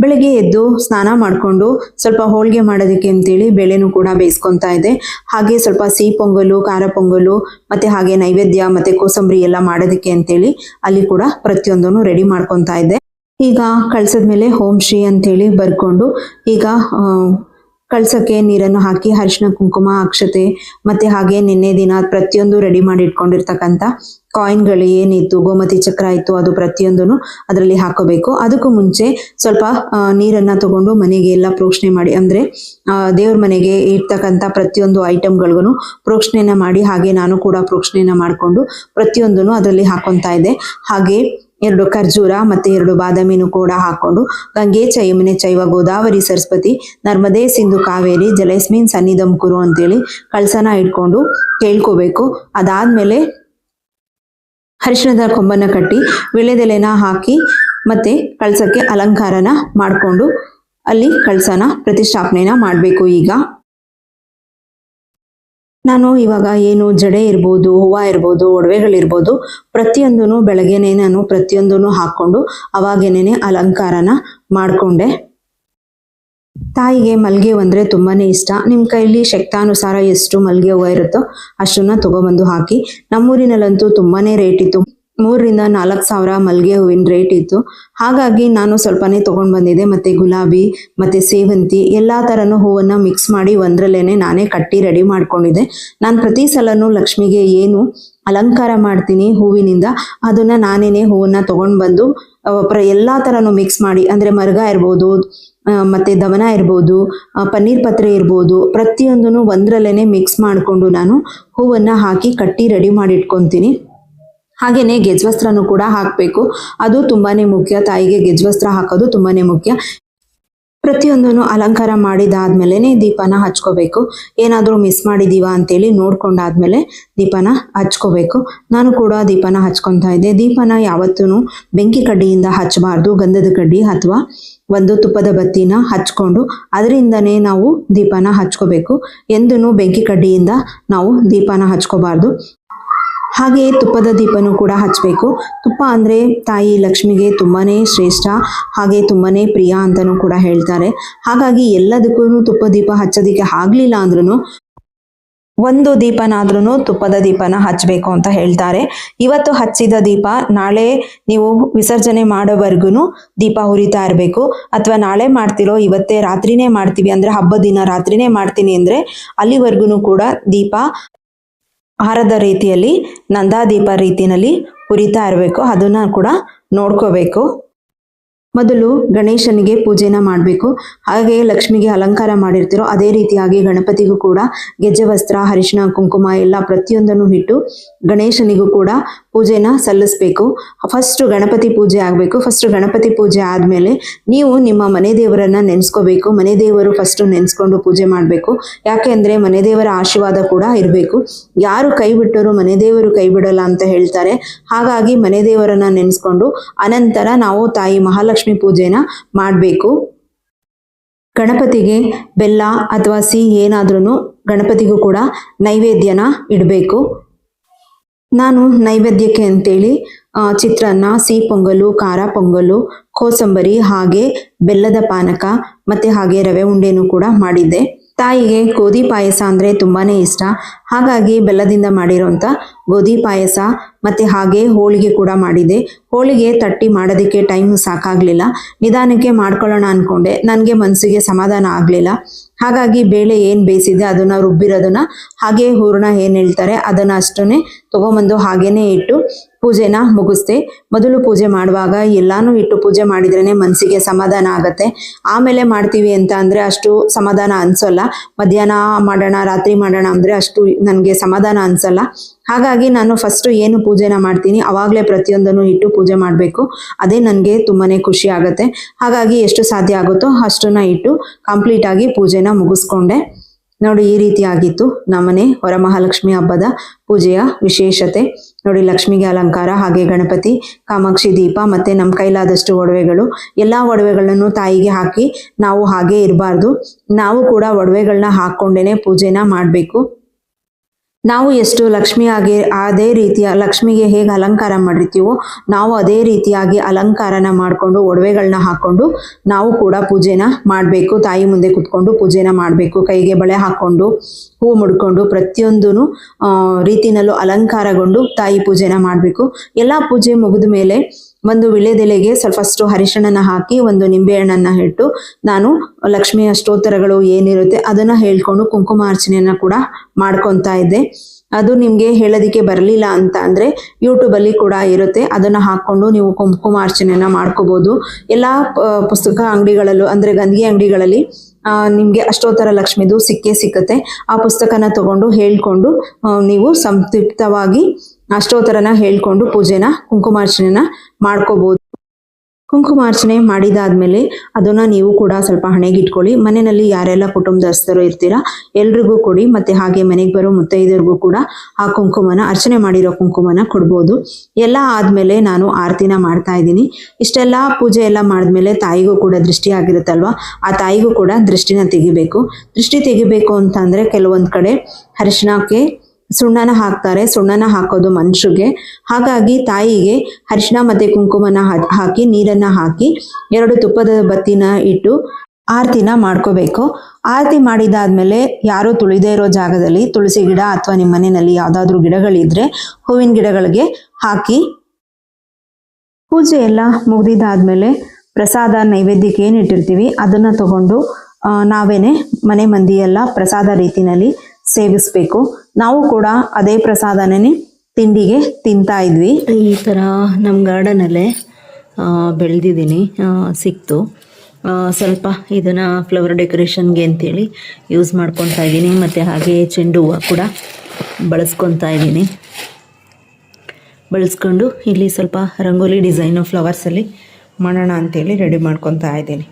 ಬೆಳಗ್ಗೆ ಎದ್ದು ಸ್ನಾನ ಮಾಡಿಕೊಂಡು ಸ್ವಲ್ಪ ಹೋಳಿಗೆ ಮಾಡೋದಕ್ಕೆ ಅಂತೇಳಿ ಬೇಳೆನೂ ಕೂಡ ಬೇಯಿಸ್ಕೊತಾ ಇದೆ. ಹಾಗೆ ಸ್ವಲ್ಪ ಸಿಹಿ ಪೊಂಗಲು, ಖಾರ ಪೊಂಗಲು ಮತ್ತೆ ಹಾಗೆ ನೈವೇದ್ಯ ಮತ್ತೆ ಕೋಸಂಬರಿ ಎಲ್ಲ ಮಾಡೋದಕ್ಕೆ ಅಂತೇಳಿ ಅಲ್ಲಿ ಕೂಡ ಪ್ರತಿಯೊಂದೂ ರೆಡಿ ಮಾಡ್ಕೊತಾ ಇದ್ದೆ. ಈಗ ಕಳಸದ ಮೇಲೆ ಓಂ ಶ್ರೀ ಅಂತೇಳಿ ಬರ್ಕೊಂಡು ಈಗ ಕಳಸಕ್ಕೆ ನೀರನ್ನು ಹಾಕಿ ಅರಿಶಿನ, ಕುಂಕುಮ, ಅಕ್ಷತೆ ಮತ್ತೆ ಹಾಗೆ ನಿನ್ನೆ ದಿನ ಪ್ರತಿಯೊಂದು ರೆಡಿ ಮಾಡಿ ಇಟ್ಕೊಂಡಿರ್ತಕ್ಕಂಥ ಕಾಯಿನ್ಗಳು ಏನಿತ್ತು, ಗೋಮತಿ ಚಕ್ರ ಇತ್ತು, ಅದು ಪ್ರತಿಯೊಂದನ್ನು ಅದರಲ್ಲಿ ಹಾಕೋಬೇಕು. ಅದಕ್ಕೂ ಮುಂಚೆ ಸ್ವಲ್ಪ ನೀರನ್ನ ತಗೊಂಡು ಮನೆಗೆ ಎಲ್ಲ ಪ್ರೋಕ್ಷಣೆ ಮಾಡಿ, ಅಂದ್ರೆ ದೇವ್ರ ಮನೆಗೆ ಇರ್ತಕ್ಕಂಥ ಪ್ರತಿಯೊಂದು ಐಟಮ್ಗಳಿಗೂ ಪ್ರೋಕ್ಷಣೆನ ಮಾಡಿ ಹಾಗೆ ನಾನು ಕೂಡ ಪ್ರೋಕ್ಷಣೆನ ಮಾಡಿಕೊಂಡು ಪ್ರತಿಯೊಂದನ್ನು ಅದರಲ್ಲಿ ಹಾಕೊಂತಾ ಇದೆ. ಹಾಗೆ 2 ಖರ್ಜೂರ ಮತ್ತೆ 2 ಬಾದಾಮಿನೂ ಕೂಡ ಹಾಕೊಂಡು ಗಂಗೆ ಚ ಯಮುನೆ ಚೈವ ಗೋದಾವರಿ ಸರಸ್ವತಿ ನರ್ಮದೆ ಸಿಂಧು ಕಾವೇರಿ ಜಲಸ್ಮಿನ್ ಸನ್ನಿಧಂ ಕುರು ಅಂತೇಳಿ ಕಳಸನ ಇಟ್ಕೊಂಡು ಕೇಳ್ಕೋಬೇಕು. ಅದಾದ್ಮೇಲೆ ಅರಿಶಿಣದ ಕೊಂಬನ್ನ ಕಟ್ಟಿ ವಿಳ್ಯದೆಲೆನ ಹಾಕಿ ಮತ್ತೆ ಕಳಸಕ್ಕೆ ಅಲಂಕಾರನ ಮಾಡಿಕೊಂಡು ಅಲ್ಲಿ ಕಳಸನ ಪ್ರತಿಷ್ಠಾಪನೆನ ಮಾಡಬೇಕು. ಈಗ ನಾನು ಇವಾಗ ಏನು ಜಡೆ ಇರ್ಬೋದು, ಹೂವು ಇರ್ಬೋದು, ಒಡವೆಗಳಿರ್ಬೋದು ಪ್ರತಿಯೊಂದೂ ಬೆಳಗ್ಗೆನೆ ನಾನು ಪ್ರತಿಯೊಂದೂ ಹಾಕ್ಕೊಂಡು ಅವಾಗೇನೆ ಅಲಂಕಾರನ ಮಾಡಿಕೊಂಡೆ. ತಾಯಿಗೆ ಮಲ್ಲಿಗೆ ಹೂವು ಅಂದರೆ ತುಂಬಾನೇ ಇಷ್ಟ. ನಿಮ್ಮ ಕೈಲಿ ಶಕ್ತಾನುಸಾರ ಎಷ್ಟು ಮಲ್ಲಿಗೆ ಹೂವು ಇರುತ್ತೋ ಅಷ್ಟನ್ನ ತಗೊಬಂದು ಹಾಕಿ. ನಮ್ಮೂರಿನಲ್ಲಂತೂ ತುಂಬಾನೇ ರೇಟ್ ಇತ್ತು. 3,000 ರಿಂದ 4,000 ಮಲ್ಲಿಗೆ ಹೂವಿನ ರೇಟ್ ಇತ್ತು. ಹಾಗಾಗಿ ನಾನು ಸ್ವಲ್ಪನೇ ತಗೊಂಡು ಬಂದಿದ್ದೆ. ಮತ್ತೆ ಗುಲಾಬಿ ಮತ್ತೆ ಸೇವಂತಿ ಎಲ್ಲಾ ತರನು ಹೂವನ್ನ ಮಿಕ್ಸ್ ಮಾಡಿ ಒಂದ್ರಲ್ಲೇನೆ ನಾನೇ ಕಟ್ಟಿ ರೆಡಿ ಮಾಡ್ಕೊಂಡಿದ್ದೆ. ನಾನು ಪ್ರತಿ ಸಲನೂ ಲಕ್ಷ್ಮಿಗೆ ಏನು ಅಲಂಕಾರ ಮಾಡ್ತೀನಿ ಹೂವಿನಿಂದ ಅದನ್ನ ನಾನೇನೆ ಹೂವನ್ನ ತಗೊಂಡು ಬಂದು ಎಲ್ಲಾ ತರನು ಮಿಕ್ಸ್ ಮಾಡಿ, ಅಂದ್ರೆ ಮರ್ಗ ಇರ್ಬೋದು, ಮತ್ತೆ ದವನ ಇರ್ಬೋದು, ಪನ್ನೀರ್ ಪತ್ರೆ ಇರ್ಬೋದು ಪ್ರತಿಯೊಂದನ್ನು ಒಂದ್ರಲ್ಲೇನೆ ಮಿಕ್ಸ್ ಮಾಡಿಕೊಂಡು ನಾನು ಹೂವನ್ನ ಹಾಕಿ ಕಟ್ಟಿ ರೆಡಿ ಮಾಡಿ ಇಟ್ಕೊಂತೀನಿ. ಹಾಗೇನೆ ಗೆಜ್ವಸ್ತ್ರನೂ ಕೂಡ ಹಾಕಬೇಕು. ಅದು ತುಂಬಾನೇ ಮುಖ್ಯ. ತಾಯಿಗೆ ಗೆಜ್ವಸ್ತ್ರ ಹಾಕೋದು ತುಂಬಾನೇ ಮುಖ್ಯ. ಪ್ರತಿಯೊಂದನ್ನು ಅಲಂಕಾರ ಮಾಡಿದಾದ್ಮೇಲೆ ದೀಪನ ಹಚ್ಕೋಬೇಕು. ಏನಾದರೂ ಮಿಸ್ ಮಾಡಿದೀವಾ ಅಂತೇಳಿ ನೋಡ್ಕೊಂಡಾದ್ಮೇಲೆ ದೀಪನ ಹಚ್ಕೋಬೇಕು. ನಾನು ಕೂಡ ದೀಪನ ಹಚ್ಕೊತಾ ಇದ್ದೆ. ದೀಪನ ಯಾವತ್ತೂ ಬೆಂಕಿ ಕಡ್ಡಿಯಿಂದ ಹಚ್ಚಬಾರ್ದು. ಗಂಧದ ಕಡ್ಡಿ ಅಥವಾ ಒಂದು ತುಪ್ಪದ ಬತ್ತಿನ ಹಚ್ಕೊಂಡು ಅದರಿಂದನೇ ನಾವು ದೀಪನ ಹಚ್ಕೋಬೇಕು. ಎಂದೂ ಬೆಂಕಿ ಕಡ್ಡಿಯಿಂದ ನಾವು ದೀಪನ ಹಚ್ಕೋಬಾರ್ದು. ಹಾಗೆ ತುಪ್ಪದ ದೀಪನೂ ಕೂಡ ಹಚ್ಚಬೇಕು. ತುಪ್ಪ ಅಂದರೆ ತಾಯಿ ಲಕ್ಷ್ಮಿಗೆ ತುಂಬಾನೇ ಶ್ರೇಷ್ಠ, ಹಾಗೆ ತುಂಬಾನೇ ಪ್ರಿಯ ಅಂತಲೂ ಕೂಡ ಹೇಳ್ತಾರೆ. ಹಾಗಾಗಿ ಎಲ್ಲದಕ್ಕೂ ತುಪ್ಪ ದೀಪ ಹಚ್ಚೋದಿಕ್ಕೆ ಆಗಲಿಲ್ಲ ಅಂದ್ರೂ ಒಂದು ದೀಪನಾದ್ರೂ ತುಪ್ಪದ ದೀಪನ ಹಚ್ಚಬೇಕು ಅಂತ ಹೇಳ್ತಾರೆ. ಇವತ್ತು ಹಚ್ಚಿದ ದೀಪ ನಾಳೆ ನೀವು ವಿಸರ್ಜನೆ ಮಾಡೋವರೆಗೂ ದೀಪ ಉರಿತಾ ಇರಬೇಕು. ಅಥವಾ ನಾಳೆ ಮಾಡ್ತಿರೋ ಇವತ್ತೇ ರಾತ್ರಿನೇ ಮಾಡ್ತೀವಿ ಅಂದರೆ ಹಬ್ಬದ ದಿನ ರಾತ್ರಿನೇ ಮಾಡ್ತೀನಿ ಅಂದರೆ ಅಲ್ಲಿವರೆಗೂ ಕೂಡ ದೀಪ ಆರದ ರೀತಿಯಲ್ಲಿ ನಂದಾದೀಪ ರೀತಿಯಲ್ಲಿ ಉರಿತಾ ಇರಬೇಕು. ಅದನ್ನ ಕೂಡ ನೋಡ್ಕೋಬೇಕು. ಮೊದಲು ಗಣೇಶನಿಗೆ ಪೂಜೆನ ಮಾಡಬೇಕು. ಹಾಗೆ ಲಕ್ಷ್ಮಿಗೆ ಅಲಂಕಾರ ಮಾಡಿರ್ತೀರೋ ಅದೇ ರೀತಿಯಾಗಿ ಗಣಪತಿಗೂ ಕೂಡ ಗೆಜ್ಜೆ ವಸ್ತ್ರ, ಅರಿಶಿಣ, ಕುಂಕುಮ ಎಲ್ಲ ಪ್ರತಿಯೊಂದನ್ನು ಇಟ್ಟು ಗಣೇಶನಿಗೂ ಕೂಡ ಪೂಜೆನ ಸಲ್ಲಿಸಬೇಕು. ಫಸ್ಟ್ ಗಣಪತಿ ಪೂಜೆ ಆಗಬೇಕು. ಫಸ್ಟ್ ಗಣಪತಿ ಪೂಜೆ ಆದಮೇಲೆ ನೀವು ನಿಮ್ಮ ಮನೆ ದೇವರನ್ನ ನೆನೆಸ್ಕೋಬೇಕು. ಮನೆ ದೇವರು ಫಸ್ಟ್ ನೆನೆಸ್ಕೊಂಡು ಪೂಜೆ ಮಾಡಬೇಕು. ಯಾಕೆ ಅಂದರೆ ಮನೆ ದೇವರ ಆಶೀರ್ವಾದ ಕೂಡ ಇರಬೇಕು. ಯಾರು ಕೈ ಬಿಟ್ಟರು ಮನೆ ದೇವರು ಕೈ ಬಿಡಲ್ಲ ಅಂತ ಹೇಳ್ತಾರೆ. ಹಾಗಾಗಿ ಮನೆ ದೇವರನ್ನ ನೆನೆಸ್ಕೊಂಡು ಅನಂತರ ನಾವು ತಾಯಿ ಮಹಾಲಕ್ಷ್ಮಿ ಪೂಜೆನ ಮಾಡಬೇಕು. ಗಣಪತಿಗೆ ಬೆಲ್ಲ ಅಥವಾ ಸಿಹಿ ಏನಾದ್ರೂ ಗಣಪತಿಗೂ ಕೂಡ ನೈವೇದ್ಯನ ಇಡಬೇಕು. ನಾನು ನೈವೇದ್ಯಕ್ಕೆ ಅಂತೇಳಿ ಚಿತ್ರಾನ್ನ, ಸಿಹಿ ಪೊಂಗಲು, ಖಾರ ಪೊಂಗಲು, ಕೋಸಂಬರಿ, ಹಾಗೆ ಬೆಲ್ಲದ ಪಾನಕ ಮತ್ತೆ ಹಾಗೆ ರವೆ ಉಂಡೆನೂ ಕೂಡ ಮಾಡಿದ್ದೆ. ತಾಯಿಗೆ ಗೋಧಿ ಪಾಯಸ ಅಂದರೆ ತುಂಬಾನೇ ಇಷ್ಟ. ಹಾಗಾಗಿ ಬೆಲ್ಲದಿಂದ ಮಾಡಿರೋಂಥ ಗೋಧಿ ಪಾಯಸ ಮತ್ತೆ ಹಾಗೆ ಹೋಳಿಗೆ ಕೂಡ ಮಾಡಿದೆ. ಹೋಳಿಗೆ ತಟ್ಟಿ ಮಾಡೋದಕ್ಕೆ ಟೈಮ್ ಸಾಕಾಗಲಿಲ್ಲ. ನಿಧಾನಕ್ಕೆ ಮಾಡ್ಕೊಳ್ಳೋಣ ಅಂದ್ಕೊಂಡೆ. ನನಗೆ ಮನಸ್ಸಿಗೆ ಸಮಾಧಾನ ಆಗಲಿಲ್ಲ. ಹಾಗಾಗಿ ಬೇಳೆ ಏನು ಬೇಯಿಸಿದೆ ಅದನ್ನು ರುಬ್ಬಿರೋದನ್ನ ಹಾಗೆ ಹೂರಣ ಏನು ಹೇಳ್ತಾರೆ ಅದನ್ನು ಅಷ್ಟನ್ನೇ ತೊಗೊಂಬಂದು ಹಾಗೇನೆ ಇಟ್ಟು ಪೂಜೆನ ಮುಗಿಸ್ದೆ. ಮೊದಲು ಪೂಜೆ ಮಾಡುವಾಗ ಎಲ್ಲಾನು ಇಟ್ಟು ಪೂಜೆ ಮಾಡಿದ್ರೇ ಮನಸ್ಸಿಗೆ ಸಮಾಧಾನ ಆಗತ್ತೆ. ಆಮೇಲೆ ಮಾಡ್ತೀವಿ ಅಂತ ಅಂದರೆ ಅಷ್ಟು ಸಮಾಧಾನ ಅನಿಸೋಲ್ಲ. ಮಧ್ಯಾಹ್ನ ಮಾಡೋಣ, ರಾತ್ರಿ ಮಾಡೋಣ ಅಂದರೆ ಅಷ್ಟು ನನಗೆ ಸಮಾಧಾನ ಅನಿಸಲ್ಲ. ಹಾಗಾಗಿ ನಾನು ಫಸ್ಟು ಏನು ಪೂಜೆನ ಮಾಡ್ತೀನಿ ಅವಾಗಲೇ ಪ್ರತಿಯೊಂದನ್ನು ಇಟ್ಟು ಪೂಜೆ ಮಾಡಬೇಕು. ಅದೇ ನನಗೆ ತುಂಬಾ ಖುಷಿ ಆಗುತ್ತೆ. ಹಾಗಾಗಿ ಎಷ್ಟು ಸಾಧ್ಯ ಆಗುತ್ತೋ ಅಷ್ಟನ್ನ ಇಟ್ಟು ಕಂಪ್ಲೀಟಾಗಿ ಪೂಜೆನ ಮುಗಿಸ್ಕೊಂಡೆ. ನೋಡಿ, ಈ ರೀತಿ ಆಗಿತ್ತು ನಮ್ಮನೆ ವರಮಹಾಲಕ್ಷ್ಮಿ ಹಬ್ಬದ ಪೂಜೆಯ ವಿಶೇಷತೆ. ನೋಡಿ, ಲಕ್ಷ್ಮಿಗೆ ಅಲಂಕಾರ, ಹಾಗೆ ಗಣಪತಿ, ಕಾಮಾಕ್ಷಿ ದೀಪ, ಮತ್ತೆ ನಮ್ಮ ಕೈಲಾದಷ್ಟು ಒಡವೆಗಳು, ಎಲ್ಲ ಒಡವೆಗಳನ್ನು ತಾಯಿಗೆ ಹಾಕಿ ನಾವು ಹಾಗೆ ಇರಬಾರ್ದು. ನಾವು ಕೂಡ ಒಡವೆಗಳನ್ನ ಹಾಕ್ಕೊಂಡೇನೆ ಪೂಜೆನ ಮಾಡಬೇಕು. ನಾವು ಎಷ್ಟು ಲಕ್ಷ್ಮಿಯಾಗಿ ಅದೇ ರೀತಿಯ ಲಕ್ಷ್ಮಿಗೆ ಹೇಗೆ ಅಲಂಕಾರ ಮಾಡಿರ್ತೀವೋ ನಾವು ಅದೇ ರೀತಿಯಾಗಿ ಅಲಂಕಾರನ ಮಾಡಿಕೊಂಡು ಒಡವೆಗಳನ್ನ ಹಾಕ್ಕೊಂಡು ನಾವು ಕೂಡ ಪೂಜೆನ ಮಾಡಬೇಕು. ತಾಯಿ ಮುಂದೆ ಕುತ್ಕೊಂಡು ಪೂಜೆನ ಮಾಡಬೇಕು. ಕೈಗೆ ಬಳೆ ಹಾಕ್ಕೊಂಡು ಹೂ ಮುಡ್ಕೊಂಡು ಪ್ರತಿಯೊಂದೂ ರೀತಿನಲ್ಲೂ ಅಲಂಕಾರಗೊಂಡು ತಾಯಿ ಪೂಜೆನ ಮಾಡಬೇಕು. ಎಲ್ಲ ಪೂಜೆ ಮುಗಿದ ಮೇಲೆ ಒಂದು ವಿಳ್ಯದೆಲೆಗೆ ಫಸ್ಟು ಅರಿಶಿಣನ ಹಾಕಿ ಒಂದು ನಿಂಬೆಹಣ್ಣನ್ನು ಇಟ್ಟು ನಾನು ಲಕ್ಷ್ಮಿಯ ಸ್ತೋತ್ರಗಳು ಏನಿರುತ್ತೆ ಅದನ್ನು ಹೇಳ್ಕೊಂಡು ಕುಂಕುಮಾರ್ಚನೆಯನ್ನು ಕೂಡ ಮಾಡ್ಕೊತಾ ಇದ್ದೆ. ಅದು ನಿಮಗೆ ಹೇಳೋದಕ್ಕೆ ಬರಲಿಲ್ಲ ಅಂತ ಅಂದರೆ ಯೂಟ್ಯೂಬಲ್ಲಿ ಕೂಡ ಇರುತ್ತೆ. ಅದನ್ನು ಹಾಕ್ಕೊಂಡು ನೀವು ಕುಂಕುಮಾರ್ಚನೆಯನ್ನು ಮಾಡ್ಕೋಬೋದು. ಎಲ್ಲ ಪುಸ್ತಕ ಅಂಗಡಿಗಳಲ್ಲೂ ಅಂದರೆ ಗಂಧಿಗೆ ಅಂಗಡಿಗಳಲ್ಲಿ ನಿಮಗೆ ಅಷ್ಟೋತ್ತರ ಲಕ್ಷ್ಮಿದು ಸಿಕ್ಕತ್ತೆ. ಆ ಪುಸ್ತಕನ ತಗೊಂಡು ಹೇಳ್ಕೊಂಡು ನೀವು ಸಂಕ್ಷಿಪ್ತವಾಗಿ ಅಷ್ಟೋತ್ತರನ ಹೇಳ್ಕೊಂಡು ಪೂಜೆನ ಕುಂಕುಮಾರ್ಚನೆನ ಮಾಡ್ಕೋಬೋದು. ಕುಂಕುಮಾರ್ಚನೆ ಮಾಡಿದಾದ್ಮೇಲೆ ಅದನ್ನ ನೀವು ಕೂಡ ಸ್ವಲ್ಪ ಹಣೆಗೆ ಇಟ್ಕೊಳ್ಳಿ. ಮನೆಯಲ್ಲಿ ಯಾರೆಲ್ಲ ಕುಟುಂಬದಸ್ಥರು ಇರ್ತೀರಾ ಎಲ್ರಿಗೂ ಕೊಡಿ. ಮತ್ತೆ ಹಾಗೆ ಮನೆಗೆ ಬರೋ ಮುತ್ತೈದರಿಗೂ ಕೂಡ ಆ ಕುಂಕುಮನ, ಅರ್ಚನೆ ಮಾಡಿರೋ ಕುಂಕುಮನ ಕೊಡ್ಬೋದು. ಎಲ್ಲ ಆದ್ಮೇಲೆ ನಾನು ಆರತಿನ ಮಾಡ್ತಾ ಇದ್ದೀನಿ. ಇಷ್ಟೆಲ್ಲ ಪೂಜೆ ಎಲ್ಲ ಮಾಡಿದ್ಮೇಲೆ ತಾಯಿಗೂ ಕೂಡ ದೃಷ್ಟಿ ಆಗಿರುತ್ತಲ್ವ, ಆ ತಾಯಿಗೂ ಕೂಡ ದೃಷ್ಟಿನ ತೆಗಿಬೇಕು. ದೃಷ್ಟಿ ತೆಗಿಬೇಕು ಅಂತ ಅಂದ್ರೆ ಕೆಲವೊಂದ್ ಕಡೆ ಅರಿಶಿಣಕ್ಕೆ ಸುಣ್ಣನ ಹಾಕ್ತಾರೆ. ಸುಣ್ಣನ ಹಾಕೋದು ಮನುಷ್ಯಗೆ. ಹಾಗಾಗಿ ತಾಯಿಗೆ ಅರಿಶಿಣ ಮತ್ತೆ ಕುಂಕುಮನ ಹಾಕಿ ನೀರನ್ನ ಹಾಕಿ 2 ತುಪ್ಪದ ಬತ್ತಿನ ಇಟ್ಟು ಆರತಿನ ಮಾಡ್ಕೋಬೇಕು. ಆರತಿ ಮಾಡಿದಾದ್ಮೇಲೆ ಯಾರು ತುಳಿದೇ ಇರೋ ಜಾಗದಲ್ಲಿ ತುಳಸಿ ಗಿಡ ಅಥವಾ ನಿಮ್ಮ ಮನೆಯಲ್ಲಿ ಯಾವ್ದಾದ್ರು ಗಿಡಗಳಿದ್ರೆ ಹೂವಿನ ಗಿಡಗಳಿಗೆ ಹಾಕಿ ಪೂಜೆ ಎಲ್ಲ ಮುಗ್ದಿದ್ದಾದ್ಮೇಲೆ ಪ್ರಸಾದ ನೈವೇದ್ಯಕ್ಕೆ ಏನು ಇಟ್ಟಿರ್ತೀವಿ ಅದನ್ನ ತಗೊಂಡು ನಾವೇನೆ ಮನೆ ಮಂದಿ ಎಲ್ಲ ಪ್ರಸಾದ ರೀತಿನಲ್ಲಿ ಸೇವಿಸ್ಬೇಕು. ನಾವು ಕೂಡ ಅದೇ ಪ್ರಸಾದನೇ ತಿಂಡಿಗೆ ತಿಂತಾ ಇದ್ವಿ. ಈ ಥರ ನಮ್ಮ ಗಾರ್ಡನಲ್ಲೇ ಬೆಳೆದಿದ್ದೀನಿ, ಸಿಕ್ತು. ಸ್ವಲ್ಪ ಇದನ್ನು ಫ್ಲವರ್ ಡೆಕೋರೇಷನ್ಗೆ ಅಂತೇಳಿ ಯೂಸ್ ಮಾಡ್ಕೊತಾ ಇದ್ದೀನಿ. ಮತ್ತು ಹಾಗೆ ಚೆಂಡು ಹೂವು ಕೂಡ ಬಳಸ್ಕೊತಾ ಇದ್ದೀನಿ. ಬಳಸ್ಕೊಂಡು ಇಲ್ಲಿ ಸ್ವಲ್ಪ ರಂಗೋಲಿ ಡಿಸೈನು ಫ್ಲವರ್ಸಲ್ಲಿ ಮಾಡೋಣ ಅಂತೇಳಿ ರೆಡಿ ಮಾಡ್ಕೊತಾ ಇದ್ದೀನಿ.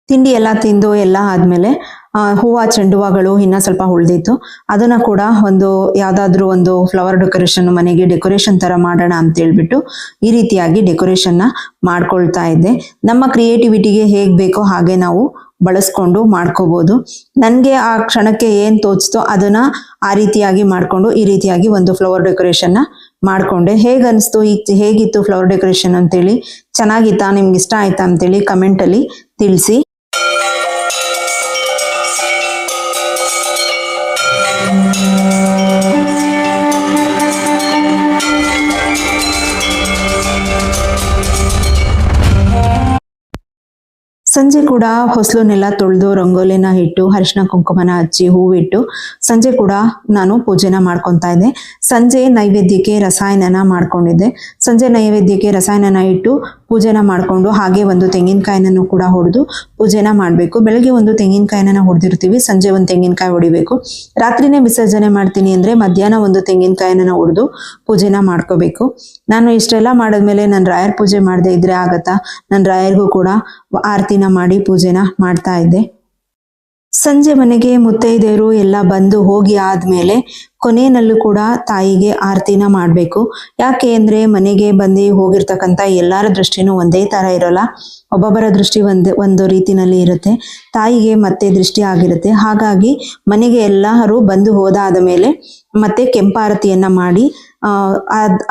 ತಿಂಡಿ ಎಲ್ಲ ತಿಂದು ಎಲ್ಲ ಆದಮೇಲೆ ಹೂವು, ಚೆಂಡು ಹೂವುಗಳು ಇನ್ನೂ ಸ್ವಲ್ಪ ಉಳಿದಿತ್ತು. ಅದನ್ನು ಕೂಡ ಯಾವುದಾದ್ರೂ ಒಂದು ಫ್ಲವರ್ ಡೆಕೋರೇಷನ್, ಮನೆಗೆ ಡೆಕೋರೇಷನ್ ಥರ ಮಾಡೋಣ ಅಂತೇಳ್ಬಿಟ್ಟು ಈ ರೀತಿಯಾಗಿ ಡೆಕೋರೇಷನ್ನ ಮಾಡ್ಕೊಳ್ತಾ ಇದ್ದೆ. ನಮ್ಮ ಕ್ರಿಯೇಟಿವಿಟಿಗೆ ಹೇಗೆ ಬೇಕೋ ಹಾಗೆ ನಾವು ಬಳಸ್ಕೊಂಡು ಮಾಡ್ಕೋಬೋದು. ನನಗೆ ಆ ಕ್ಷಣಕ್ಕೆ ಏನು ತೋಚ್ತೋ ಅದನ್ನು ಆ ರೀತಿಯಾಗಿ ಮಾಡಿಕೊಂಡು ಈ ರೀತಿಯಾಗಿ ಒಂದು ಫ್ಲವರ್ ಡೆಕೋರೇಷನ್ನ ಮಾಡಿಕೊಂಡೆ. ಹೇಗನ್ನಿಸ್ತು, ಹೇಗಿತ್ತು ಫ್ಲವರ್ ಡೆಕೋರೇಷನ್ ಅಂತೇಳಿ, ಚೆನ್ನಾಗಿತ್ತಾ, ನಿಮ್ಗೆ ಇಷ್ಟ ಆಯ್ತಾ ಅಂತೇಳಿ ಕಮೆಂಟಲ್ಲಿ ತಿಳಿಸಿ. ಸಂಜೆ ಕೂಡ ಹೊಸಲನ್ನೆಲ್ಲ ತೊಳೆದು ರಂಗೋಲಿನ ಇಟ್ಟು ಅರಿಶಿನ ಕುಂಕುಮನ ಹಚ್ಚಿ ಹೂವಿಟ್ಟು ಸಂಜೆ ಕೂಡ ನಾನು ಪೂಜೆನ ಮಾಡ್ಕೊತಾ ಇದ್ದೆ. ಸಂಜೆ ನೈವೇದ್ಯಕ್ಕೆ ರಸಾಯನನ ಮಾಡ್ಕೊಂಡಿದ್ದೆ. ಸಂಜೆ ನೈವೇದ್ಯಕ್ಕೆ ರಸಾಯನನ ಇಟ್ಟು ಪೂಜೆನ ಮಾಡಿಕೊಂಡು ಹಾಗೆ ಒಂದು ತೆಂಗಿನಕಾಯಿನೂ ಕೂಡ ಹೊಡೆದು ಪೂಜೆನ ಮಾಡಬೇಕು. ಬೆಳಗ್ಗೆ ಒಂದು ತೆಂಗಿನಕಾಯಿನ ಹೊಡೆದಿರ್ತೀವಿ, ಸಂಜೆ ಒಂದು ತೆಂಗಿನಕಾಯಿ ಹೊಡಿಬೇಕು. ರಾತ್ರಿನೇ ವಿಸರ್ಜನೆ ಮಾಡ್ತೀನಿ ಅಂದರೆ ಮಧ್ಯಾಹ್ನ ಒಂದು ತೆಂಗಿನಕಾಯಿನ ಹೊಡೆದು ಪೂಜೆನ ಮಾಡ್ಕೋಬೇಕು. ನಾನು ಇಷ್ಟೆಲ್ಲ ಮಾಡಿದ್ಮೇಲೆ ನಾನು ರಾಯರ ಪೂಜೆ ಮಾಡದೇ ಇದ್ರೆ ಆಗತ್ತಾ? ನಾನು ರಾಯರಿಗೂ ಕೂಡ ಆರತಿನ ಮಾಡಿ ಪೂಜೆನ ಮಾಡ್ತಾ ಇದ್ದೆ. ಸಂಜೆ ಮನೆಗೆ ಮುತ್ತೈದೆಯರು ಎಲ್ಲ ಬಂದು ಹೋಗಿ ಆದ್ಮೇಲೆ ಕೊನೆಯಲ್ಲೂ ಕೂಡ ತಾಯಿಗೆ ಆರತಿನ ಮಾಡಬೇಕು. ಯಾಕೆ ಅಂದರೆ ಮನೆಗೆ ಬಂದು ಹೋಗಿರ್ತಕ್ಕಂಥ ಎಲ್ಲರ ದೃಷ್ಟಿನೂ ಒಂದೇ ಥರ ಇರೋಲ್ಲ. ಒಬ್ಬೊಬ್ಬರ ದೃಷ್ಟಿ ಒಂದು ರೀತಿನಲ್ಲಿ ಇರುತ್ತೆ, ತಾಯಿಗೆ ಮತ್ತೆ ದೃಷ್ಟಿ ಆಗಿರುತ್ತೆ. ಹಾಗಾಗಿ ಮನೆಗೆ ಎಲ್ಲರೂ ಬಂದು ಹೋದಾದ ಮೇಲೆ ಮತ್ತೆ ಕೆಂಪಾರತಿಯನ್ನ ಮಾಡಿ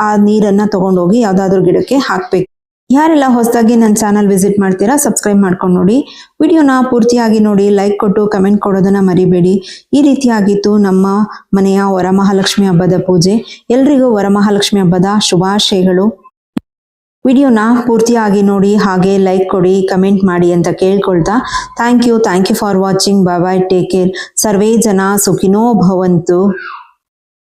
ಆ ನೀರನ್ನ ತಗೊಂಡೋಗಿ ಯಾವುದಾದ್ರೂ ಗಿಡಕ್ಕೆ ಹಾಕಬೇಕು. ಯಾರೆಲ್ಲ ಹೊಸದಾಗಿ ನನ್ನ ಚಾನಲ್ ವಿಸಿಟ್ ಮಾಡ್ತೀರಾ ಸಬ್ಸ್ಕ್ರೈಬ್ ಮಾಡ್ಕೊಂಡು ನೋಡಿ, ವಿಡಿಯೋನ ಪೂರ್ತಿಯಾಗಿ ನೋಡಿ, ಲೈಕ್ ಕೊಟ್ಟು ಕಮೆಂಟ್ ಕೊಡೋದನ್ನ ಮರಿಬೇಡಿ. ಈ ರೀತಿಯಾಗಿತ್ತು ನಮ್ಮ ಮನೆಯ ವರಮಹಾಲಕ್ಷ್ಮಿ ಹಬ್ಬದ ಪೂಜೆ. ಎಲ್ರಿಗೂ ವರಮಹಾಲಕ್ಷ್ಮಿ ಹಬ್ಬದ ಶುಭಾಶಯಗಳು. ವಿಡಿಯೋನ ಪೂರ್ತಿಯಾಗಿ ನೋಡಿ, ಹಾಗೆ ಲೈಕ್ ಕೊಡಿ, ಕಮೆಂಟ್ ಮಾಡಿ ಅಂತ ಕೇಳ್ಕೊಳ್ತಾ thank you for watching. Bye, take care. ಸರ್ವೇ ಜನ ಸುಖಿನೋ ಭವಂತು.